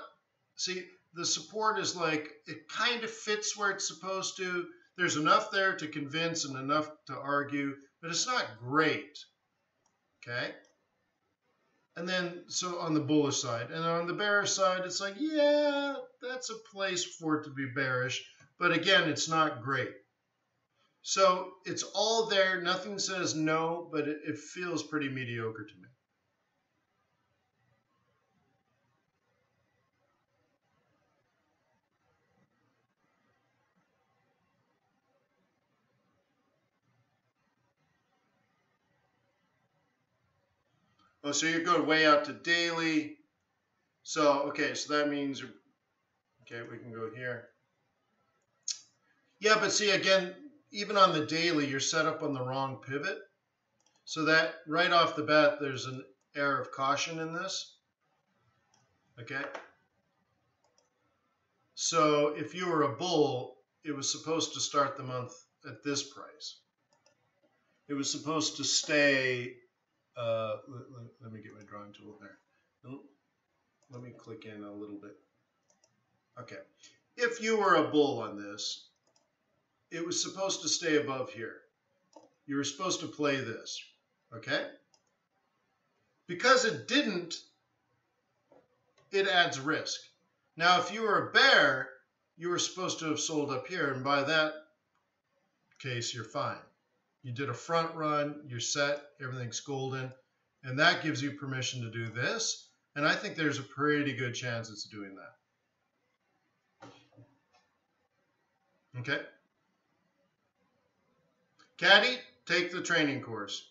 Speaker 1: see, the support is like, it kind of fits where it's supposed to. There's enough there to convince and enough to argue, but it's not great, okay? And then, so on the bullish side. And on the bearish side, it's like, yeah, that's a place for it to be bearish. But again, it's not great. So it's all there. Nothing says no, but it feels pretty mediocre to me. Oh, so you're going way out to daily. So, okay, so that means, okay, we can go here. Yeah, but see, again, even on the daily, you're set up on the wrong pivot. So that right off the bat, there's an air of caution in this. Okay. So if you were a bull, it was supposed to start the month at this price. It was supposed to stay, let me get my drawing tool there. Let me click in a little bit. Okay. If you were a bull on this, it was supposed to stay above here. You were supposed to play this. Okay? Because it didn't, it adds risk. Now, if you were a bear, you were supposed to have sold up here, and by that case, you're fine. You did a front run, you're set, everything's golden, and that gives you permission to do this, and I think there's a pretty good chance it's doing that. Okay? Caddy, take the training course.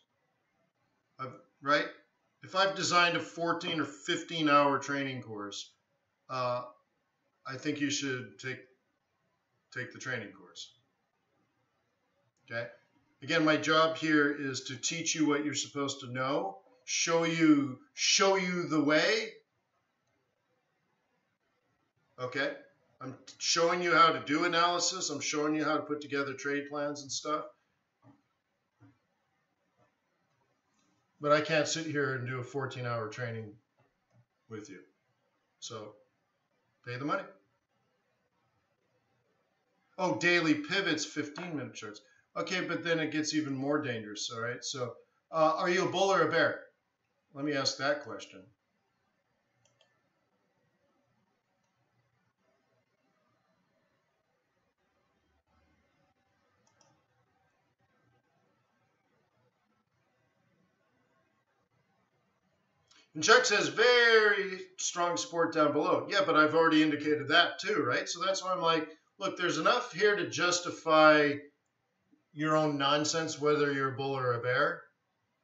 Speaker 1: Right? If I've designed a 14 or 15 hour training course, I think you should take the training course. Okay? Again, my job here is to teach you what you're supposed to know, show you the way. Okay? I'm showing you how to do analysis. I'm showing you how to put together trade plans and stuff. But I can't sit here and do a 14-hour training with you. So pay the money. Oh, daily pivots, 15-minute charts. Okay, but then it gets even more dangerous, all right? So are you a bull or a bear? Let me ask that question. And Chuck says, very strong support down below. Yeah, but I've already indicated that too, right? So that's why I'm like, look, there's enough here to justify your own nonsense, whether you're a bull or a bear.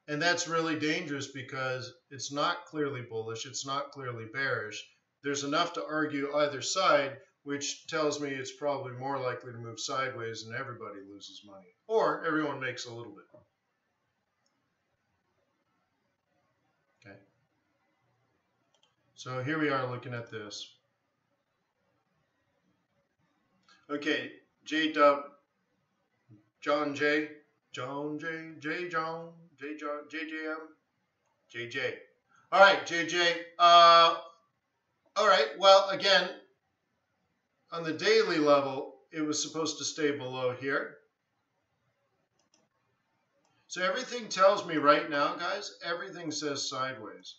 Speaker 1: And that's really dangerous because it's not clearly bullish. It's not clearly bearish. There's enough to argue either side, which tells me it's probably more likely to move sideways and everybody loses money. Or everyone makes a little bit. Okay. So here we are looking at this. Okay, J-Dub, John J, John J, J John, J John, JJM, JJ. All right, JJ. All right, well, again, on the daily level, it was supposed to stay below here. So everything tells me right now, guys, everything says sideways.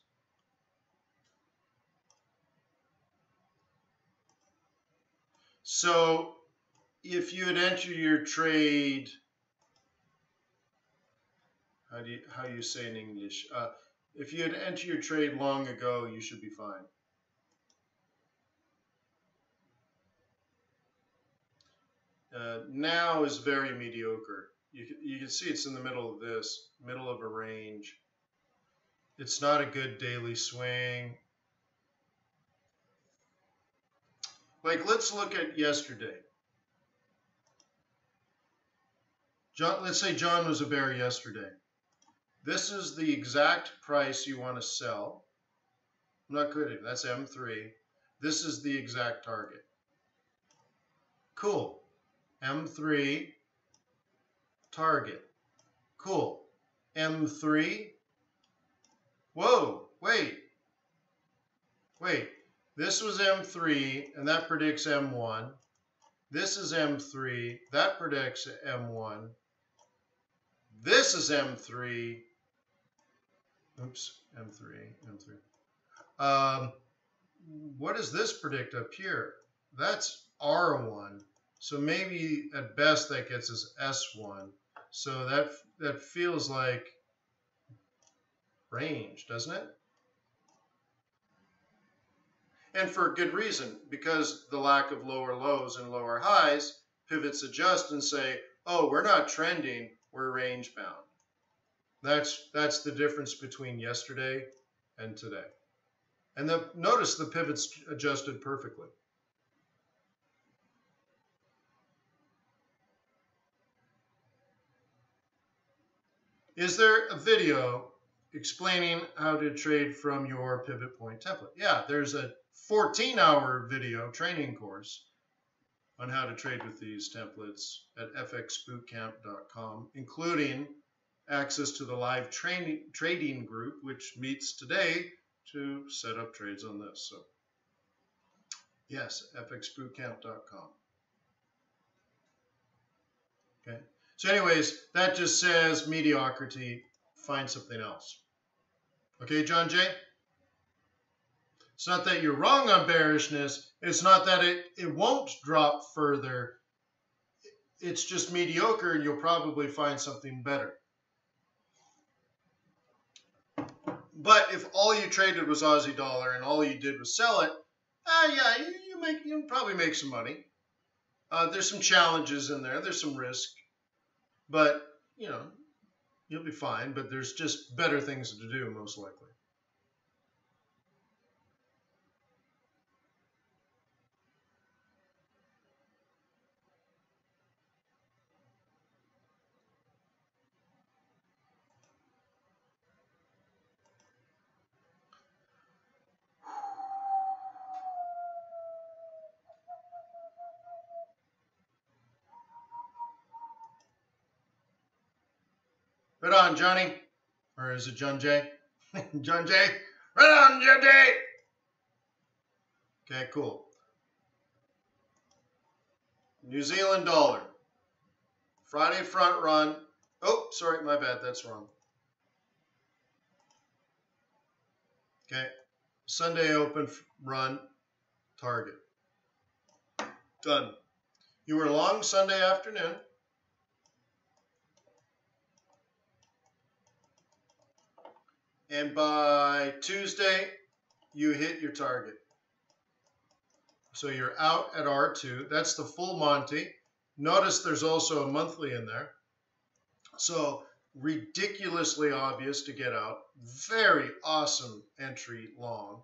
Speaker 1: So if you had entered your trade, how you say in English? If you had entered your trade long ago, you should be fine. Now is very mediocre. You can see it's in the middle of this, middle of a range. It's not a good daily swing. Like, let's look at yesterday. John, let's say John was a bear yesterday. This is the exact price you want to sell. I'm not kidding. That's M3. This is the exact target. Cool. M3 target. Cool. M3. Whoa, wait. This was M3, and that predicts M1. This is M3. That predicts M1. This is M3. Oops, M3. What does this predict up here? That's R1. So maybe at best that gets us S1. So that feels like range, doesn't it? And for good reason, because the lack of lower lows and lower highs, pivots adjust and say, oh, we're not trending, we're range bound. That's the difference between yesterday and today. And notice the pivots adjusted perfectly. Is there a video explaining how to trade from your pivot point template? Yeah, there's a 14-hour video training course on how to trade with these templates at fxbootcamp.com, including access to the live trading group, which meets today to set up trades on this. So yes, fxbootcamp.com. Okay. So anyways, that just says mediocrity, find something else. Okay, John Jay? It's not that you're wrong on bearishness. It's not that it won't drop further. It's just mediocre and you'll probably find something better. But if all you traded was Aussie dollar and all you did was sell it, yeah, you'll probably make some money. There's some challenges in there. There's some risk. But, you know, you'll be fine. But there's just better things to do, most likely. Right on, Johnny. Or is it John Jay? John Jay? Right on, John Jay! Okay, cool. New Zealand dollar. Friday front run. Oh, sorry, my bad. That's wrong. Okay. Sunday open run target. Done. You were long Sunday afternoon. And by Tuesday, you hit your target. So you're out at R2. That's the full Monty. Notice there's also a monthly in there. So ridiculously obvious to get out. Very awesome entry long.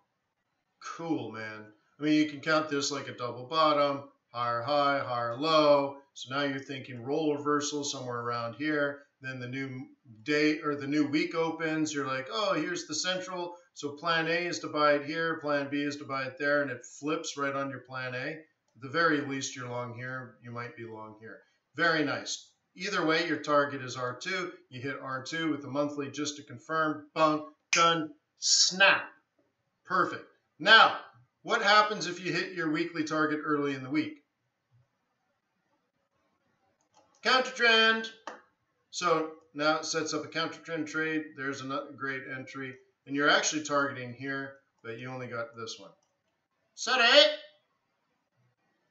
Speaker 1: Cool, man. I mean, you can count this like a double bottom, higher high, higher low. So now you're thinking roll reversal somewhere around here. Then the new day or the new week opens. You're like, oh, here's the central. So plan A is to buy it here. Plan B is to buy it there. And it flips right on your plan A. At the very least, you're long here. You might be long here. Very nice. Either way, your target is R2. You hit R2 with the monthly just to confirm. Bunk, done, snap. Perfect. Now, what happens if you hit your weekly target early in the week? Counter trend. So now it sets up a counter trend trade. There's another great entry. And you're actually targeting here, but you only got this one. Sorry.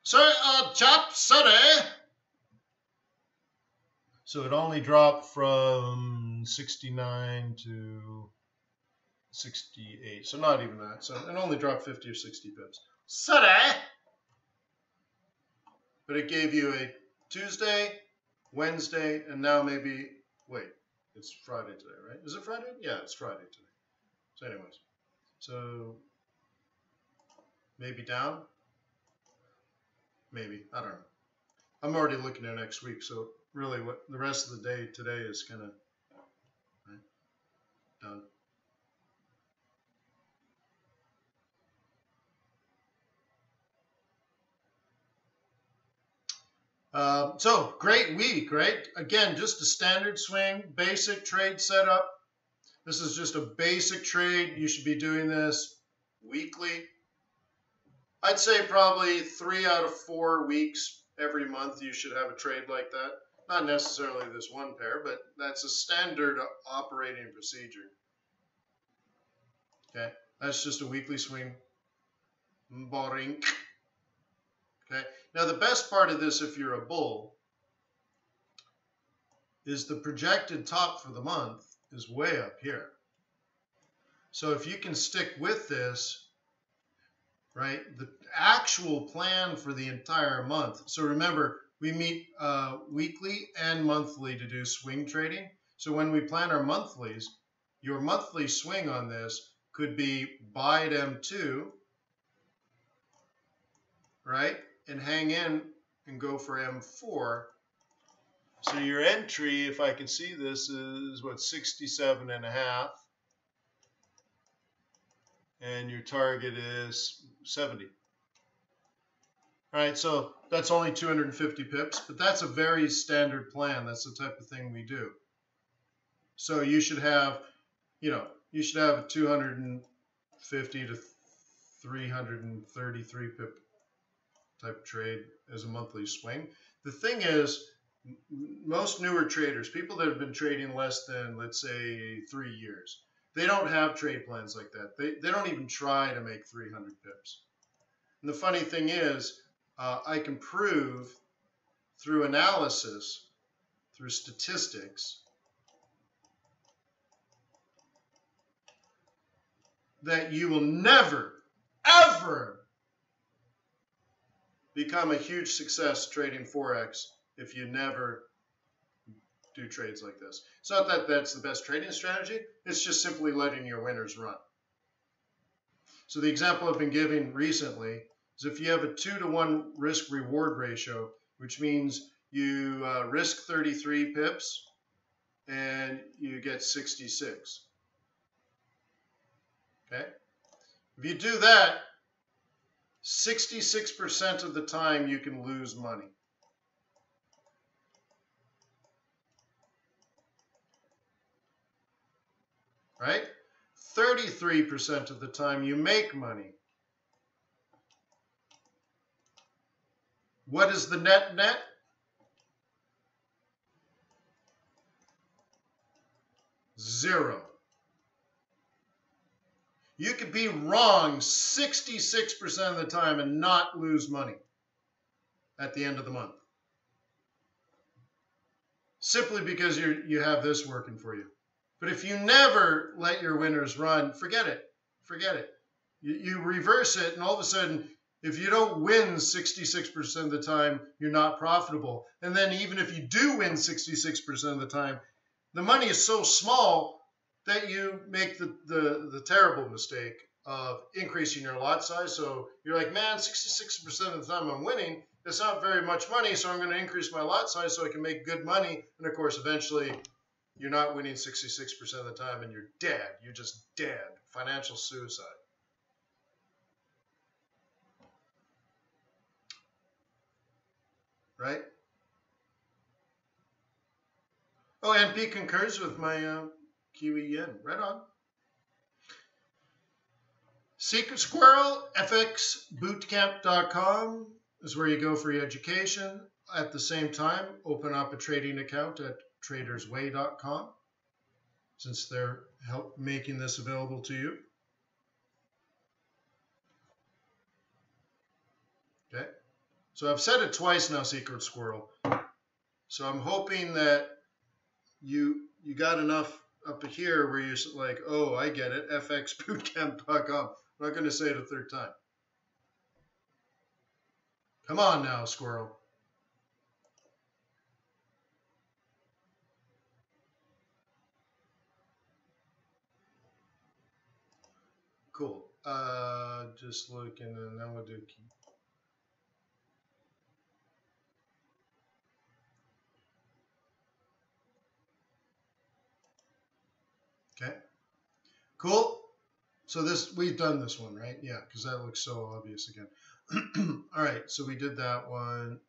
Speaker 1: Sorry, chap, sorry. So it only dropped from 69 to 68. So not even that. So it only dropped 50 or 60 pips. Sorry. But it gave you a Tuesday, Wednesday, and now maybe, wait, it's Friday today, right? Is it Friday? Yeah, it's Friday today. So anyways, so maybe down? Maybe, I don't know. I'm already looking at next week, so really what the rest of the day today is kind of right, done. So great week, right? Again, just a standard swing, basic trade setup. This is just a basic trade. You should be doing this weekly. I'd say probably 3 out of 4 weeks every month you should have a trade like that. Not necessarily this one pair, but that's a standard operating procedure. Okay, that's just a weekly swing. Boring. Okay. Now the best part of this, if you're a bull, is the projected top for the month is way up here. So if you can stick with this, right, the actual plan for the entire month. So remember, we meet weekly and monthly to do swing trading. So when we plan our monthlies, your monthly swing on this could be buy at M2, right, and hang in and go for M4. So your entry, if I can see this, is what, 67.5. And your target is 70. All right, so that's only 250 pips, but that's a very standard plan. That's the type of thing we do. So you should have, you should have a 250 to 333 pip type trade as a monthly swing. The thing is, most newer traders, people that have been trading less than, let's say, 3 years, they don't have trade plans like that. They don't even try to make 300 pips. And the funny thing is, I can prove through analysis, through statistics, that you will never, ever become a huge success trading Forex if you never do trades like this. It's not that that's the best trading strategy. It's just simply letting your winners run. So the example I've been giving recently is if you have a 2-to-1 risk-reward ratio, which means you risk 33 pips and you get 66. Okay? If you do that, 66% of the time you can lose money. Right? 33% of the time you make money. What is the net? Zero. You could be wrong 66% of the time and not lose money at the end of the month. Simply because you have this working for you. But if you never let your winners run, forget it. Forget it. You reverse it, and all of a sudden, if you don't win 66% of the time, you're not profitable. And then even if you do win 66% of the time, the money is so small that you make the terrible mistake of increasing your lot size. So you're like, man, 66% of the time I'm winning. It's not very much money, so I'm going to increase my lot size so I can make good money. And of course, eventually, you're not winning 66% of the time and you're dead. You're just dead. Financial suicide. Right? Oh, NP concurs with my Kiwi yen. Right on. Secret Squirrel, FXBootcamp.com is where you go for your education. At the same time, open up a trading account at tradersway.com since they're making this available to you. Okay. So I've said it twice now, Secret Squirrel. So I'm hoping that you got enough up here where you're like, oh, I get it, fxbootcamp.com. I'm not going to say it a third time. Come on now, Squirrel. Cool. Just looking, and then we'll do key. Okay. Cool. So we've done this one, right? Yeah, because that looks so obvious again. All right, so we did that one.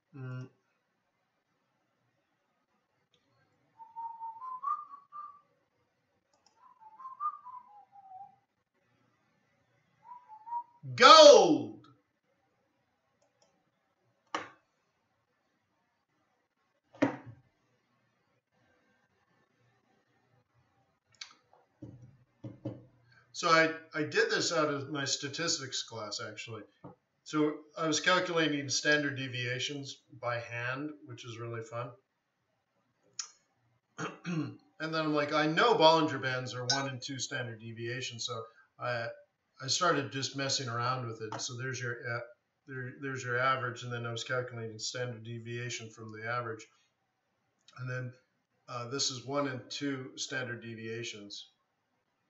Speaker 1: Gold. So I did this out of my statistics class, actually. So I was calculating standard deviations by hand, which is really fun. And then I'm like, I know Bollinger Bands are 1 and 2 standard deviations, so I started just messing around with it. So there's your average, and then I was calculating standard deviation from the average, and then this is 1 and 2 standard deviations,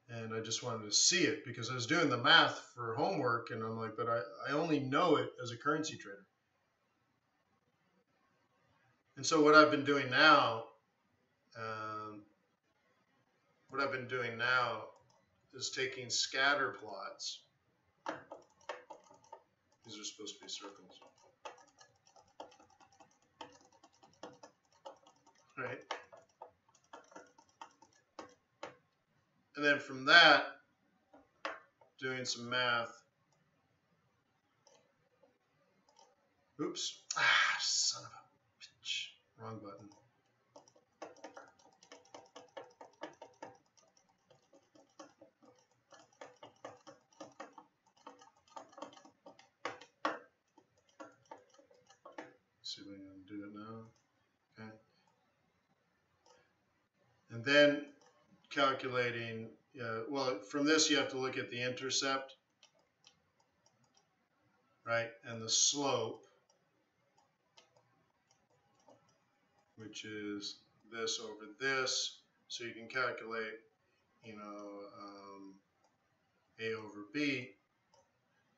Speaker 1: and I just wanted to see it because I was doing the math for homework, and I'm like, but I only know it as a currency trader. And so what I've been doing now. Is taking scatter plots. These are supposed to be circles, right? And then from that, doing some math. Oops. Son of a bitch. Wrong button. See if I can do it now. Okay. And then calculating, well, from this you have to look at the intercept, right, and the slope, which is this over this. So you can calculate, A over B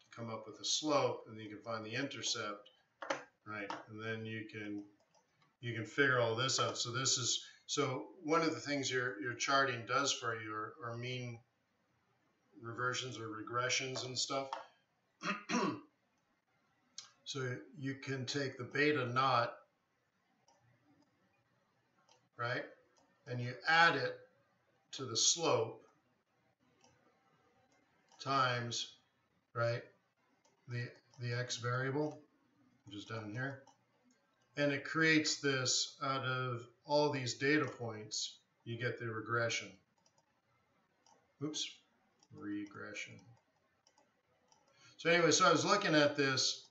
Speaker 1: to come up with a slope, and then you can find the intercept, right, and then you can figure all this out. So this is one of the things your charting does for you are mean reversions or regressions and stuff. So you can take the beta naught, right, and you add it to the slope times, right, the x variable, which is down here. And it creates this out of all these data points, you get the regression. Oops, regression. So anyway, so I was looking at this,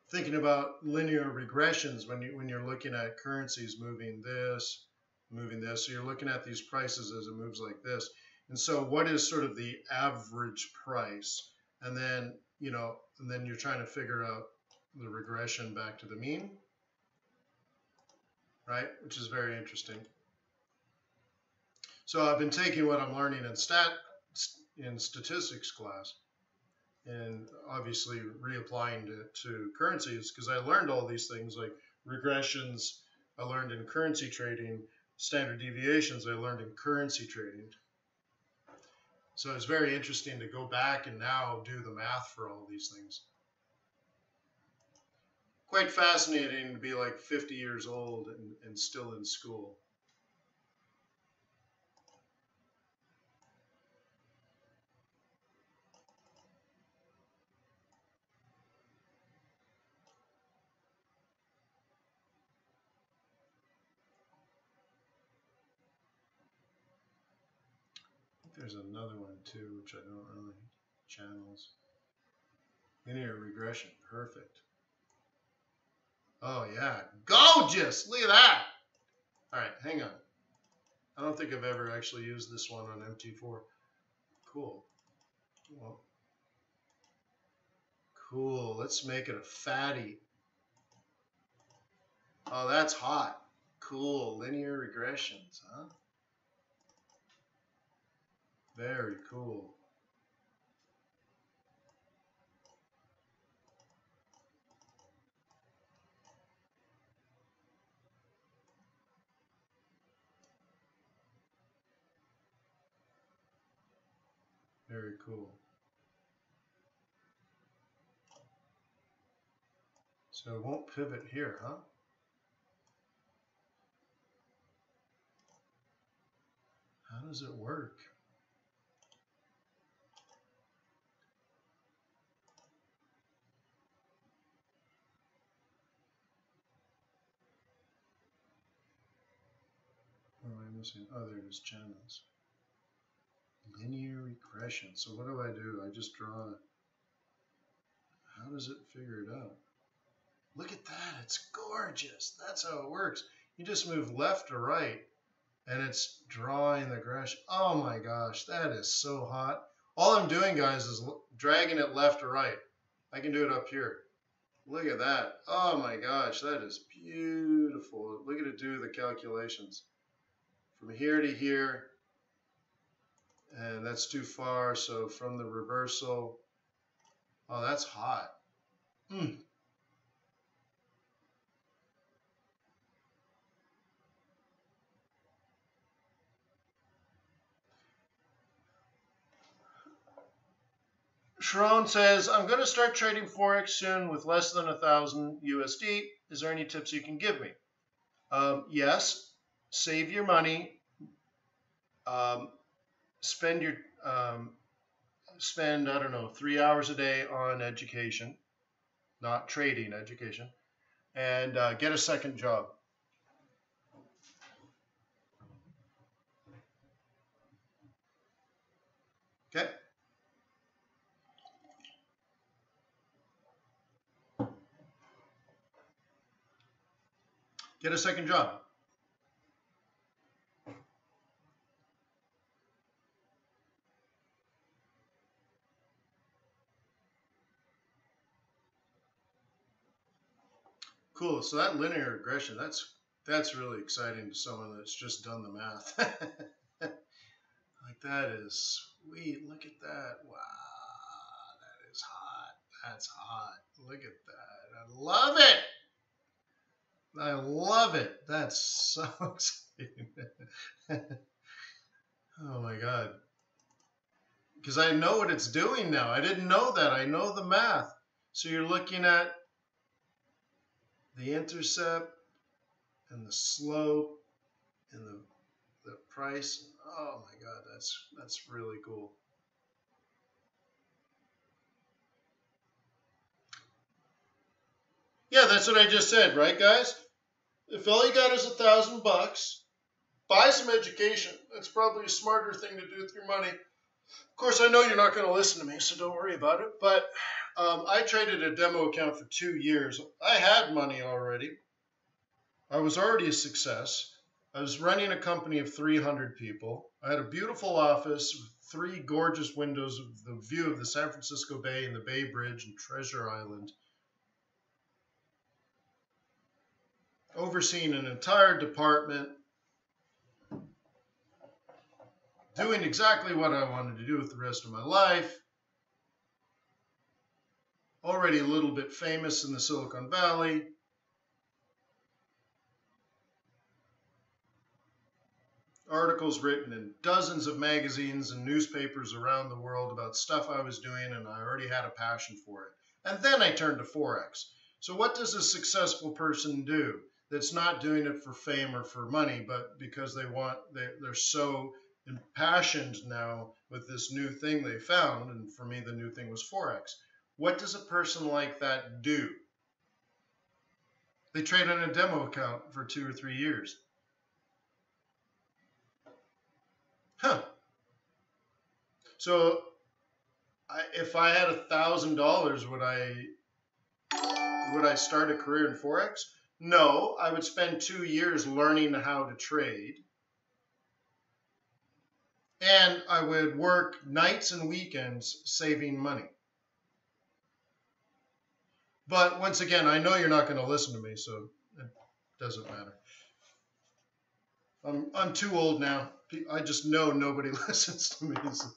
Speaker 1: thinking about linear regressions when you're looking at currencies moving this. So you're looking at these prices as it moves like this. And so what is sort of the average price? And then, you're trying to figure out the regression back to the mean, right? Which is very interesting. So I've been taking what I'm learning in statistics class, and obviously reapplying it to currencies, because I learned all these things like regressions I learned in currency trading, standard deviations I learned in currency trading. So it's very interesting to go back and now do the math for all these things. Quite fascinating to be like 50 years old and still in school. There's another one too, which I don't really, channels. Linear regression, perfect. Oh yeah, gorgeous, look at that. All right, hang on. I don't think I've ever actually used this one on MT4. Cool. Well, cool, let's make it a fatty. Oh, that's hot. Cool, linear regressions, huh? Very cool. Very cool. So it won't pivot here, huh? How does it work? What am I missing? Oh, there it is, channels. Linear regression. So what do? I just draw. How does it figure it out? Look at that. It's gorgeous. That's how it works. You just move left or right, and it's drawing the regression. Oh my gosh, that is so hot. All I'm doing, guys, is dragging it left or right. I can do it up here. Look at that. Oh my gosh, that is beautiful. Look at it do the calculations. From here to here, and that's too far, so from the reversal. Oh, that's hot. Sharon says, I'm going to start trading Forex soon with less than 1,000 USD. Is there any tips you can give me? Yes. Save your money. Spend, I don't know, 3 hours a day on education, not trading, education, and get a second job. Okay? Get a second job. Cool. So that linear regression, that's really exciting to someone that's just done the math. Like, that is sweet. Look at that. Wow, that is hot. That's hot. Look at that. I love it. I love it. That's so exciting. Oh my God. Because I know what it's doing now. I didn't know that. I know the math. So you're looking at the intercept and the slope and the price. Oh my God, that's really cool. Yeah, that's what I just said, right, guys? If all you got is $1,000, buy some education. That's probably a smarter thing to do with your money. Of course, I know you're not going to listen to me, so don't worry about it. But I traded a demo account for 2 years. I had money already. I was already a success. I was running a company of 300 people. I had a beautiful office with 3 gorgeous windows with the view of the San Francisco Bay and the Bay Bridge and Treasure Island. Overseeing an entire department. Doing exactly what I wanted to do with the rest of my life. Already a little bit famous in the Silicon Valley. Articles written in dozens of magazines and newspapers around the world about stuff I was doing, and I already had a passion for it. And then I turned to Forex. So what does a successful person do that's not doing it for fame or for money, but because they're so impassioned now with this new thing they found, and for me the new thing was Forex. What does a person like that do? They trade on a demo account for 2 or 3 years. Huh. So if I had $1,000, would I start a career in Forex? No, I would spend 2 years learning how to trade. And I would work nights and weekends saving money. But once again, I know you're not going to listen to me, so it doesn't matter. I'm too old now. I just know nobody listens to me. So.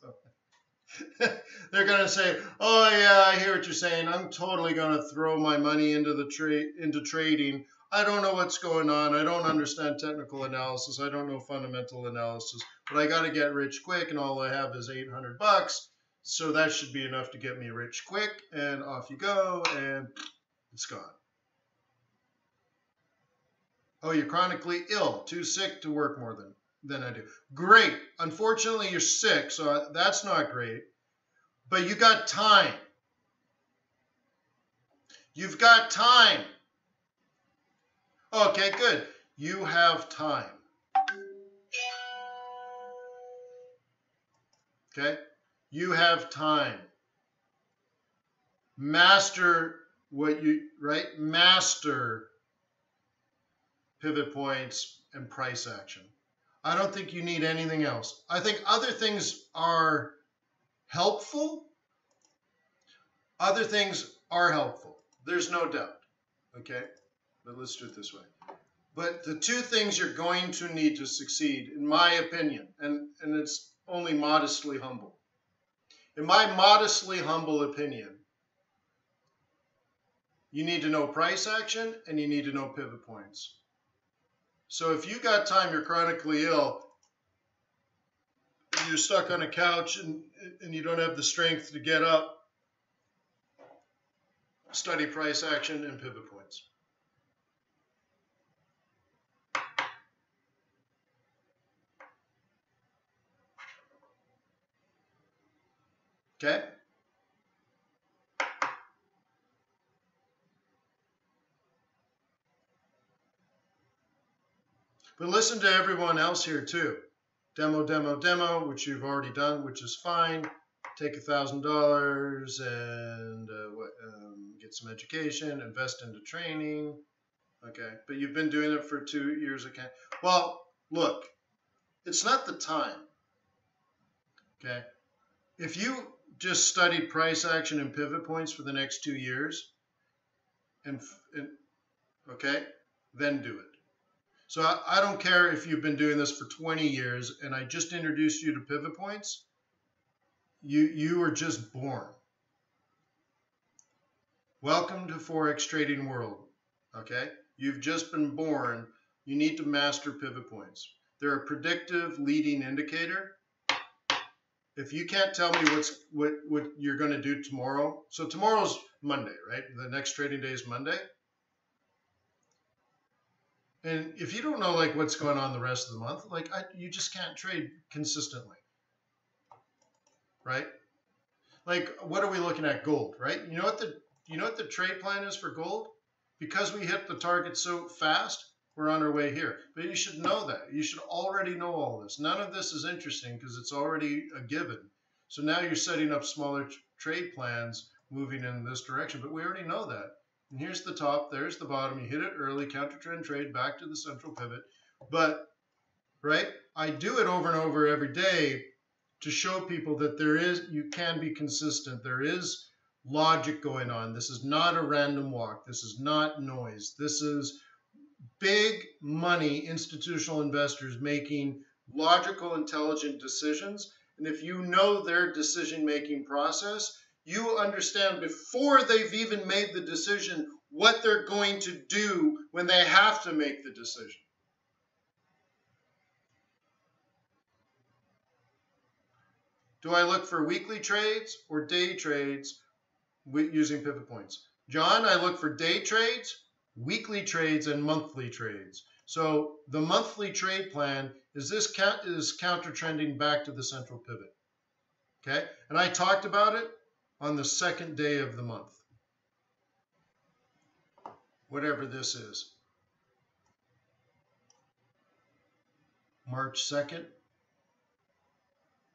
Speaker 1: They're going to say, oh yeah, I hear what you're saying. I'm totally going to throw my money into trading. I don't know what's going on. I don't understand technical analysis. I don't know fundamental analysis, but I got to get rich quick, and all I have is $800. So that should be enough to get me rich quick, and off you go, and it's gone. Oh, you're chronically ill, too sick to work more than I do. Great. Unfortunately, you're sick, so that's not great. But you got time. You've got time. Okay, good. You have time. Okay? You have time. Master what you, right? Master pivot points and price action. I don't think you need anything else. I think other things are helpful. Other things are helpful. There's no doubt. Okay? But let's do it this way. But the two things you're going to need to succeed, in my opinion, and it's only modestly humble. In my modestly humble opinion, you need to know price action and you need to know pivot points. So if you got time, you're chronically ill, you're stuck on a couch and you don't have the strength to get up, study price action and pivot points. Okay? But listen to everyone else here too. Demo, which you've already done, which is fine. Take $1,000 and get some education, invest into training. Okay, but you've been doing it for 2 years. Okay, well, look, it's not the time. Okay, if you just studied price action and pivot points for the next 2 years, and okay, then do it. So I don't care if you've been doing this for 20 years and I just introduced you to pivot points. You were just born. Welcome to Forex Trading World. Okay? You've just been born. You need to master pivot points. They're a predictive leading indicator. If you can't tell me what you're going to do tomorrow. So tomorrow's Monday, right? The next trading day is Monday. And if you don't know like what's going on the rest of the month, like you just can't trade consistently, right? Like what are we looking at? Gold, right? You know what the trade plan is for gold? Because we hit the target so fast, we're on our way here. But you should know that. You should already know all this. None of this is interesting because it's already a given. So now you're setting up smaller trade plans moving in this direction, but we already know that. And here's the top, there's the bottom. You hit it early, counter trend trade, back to the central pivot. But, right, I do it over and over every day to show people that you can be consistent. There is logic going on. This is not a random walk. This is not noise. This is big money institutional investors making logical, intelligent decisions. And if you know their decision-making process, you understand before they've even made the decision what they're going to do when they have to make the decision. Do I look for weekly trades or day trades using pivot points? John, I look for day trades, weekly trades, and monthly trades. So the monthly trade plan is counter trending back to the central pivot. Okay, and I talked about it on the second day of the month, whatever this is, March 2nd.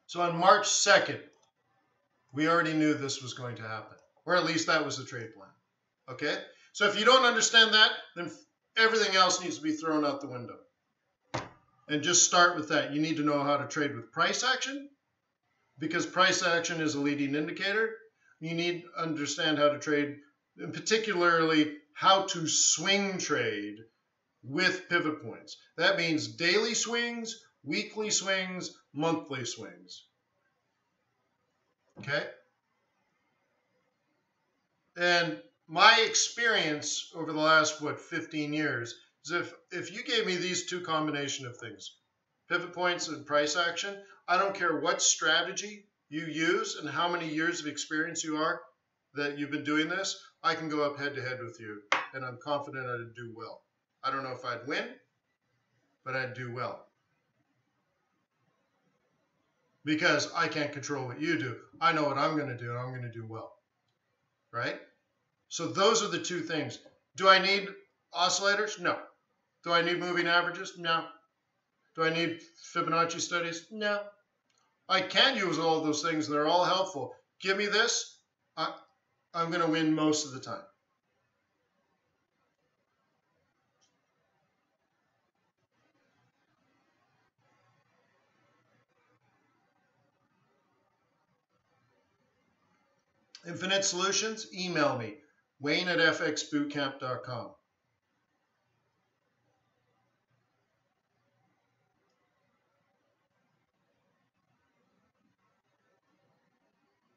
Speaker 1: So on March 2nd, we already knew this was going to happen, or at least that was the trade plan. Okay, so if you don't understand that, then everything else needs to be thrown out the window. And just start with that. You need to know how to trade with price action, because price action is a leading indicator. You need to understand how to trade, and particularly how to swing trade with pivot points. That means daily swings, weekly swings, monthly swings. Okay? And my experience over the last, 15 years, is if you gave me these two combination of things, pivot points and price action, I don't care what strategy you use and how many years of experience you are that you've been doing this, I can go up head to head with you, and I'm confident I'd do well. I don't know if I'd win, but I'd do well. Because I can't control what you do. I know what I'm going to do, and I'm going to do well. Right? So those are the two things. Do I need oscillators? No. Do I need moving averages? No. Do I need Fibonacci studies? No. I can use all of those things, and they're all helpful. Give me this, I'm going to win most of the time. Infinite Solutions, email me, wayne@fxbootcamp.com.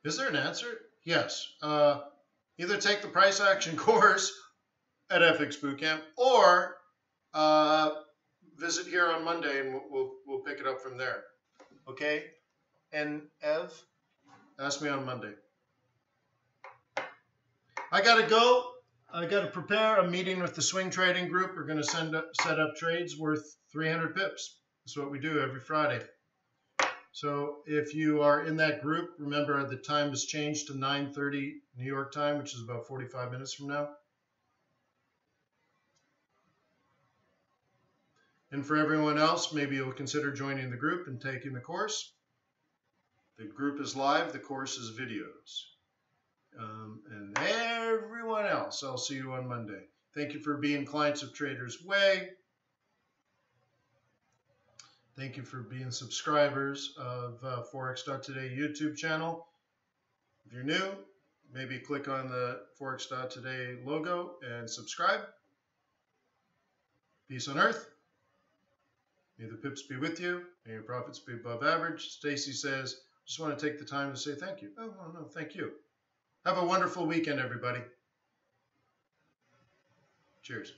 Speaker 1: Is there an answer? Yes. Either take the price action course at FX Bootcamp or visit here on Monday, and we'll pick it up from there. Okay? And Ev, ask me on Monday. I got to go. I got to prepare a meeting with the swing trading group. We're going to set up trades worth 300 pips. That's what we do every Friday. So if you are in that group, remember the time has changed to 9:30 New York time, which is about 45 minutes from now. And for everyone else, maybe you'll consider joining the group and taking the course. The group is live. The course is videos. And everyone else, I'll see you on Monday. Thank you for being clients of Traders Way. Thank you for being subscribers of Forex.Today YouTube channel. If you're new, maybe click on the Forex.Today logo and subscribe. Peace on earth. May the pips be with you. May your profits be above average. Stacy says, just want to take the time to say thank you. Oh, no, thank you. Have a wonderful weekend, everybody. Cheers.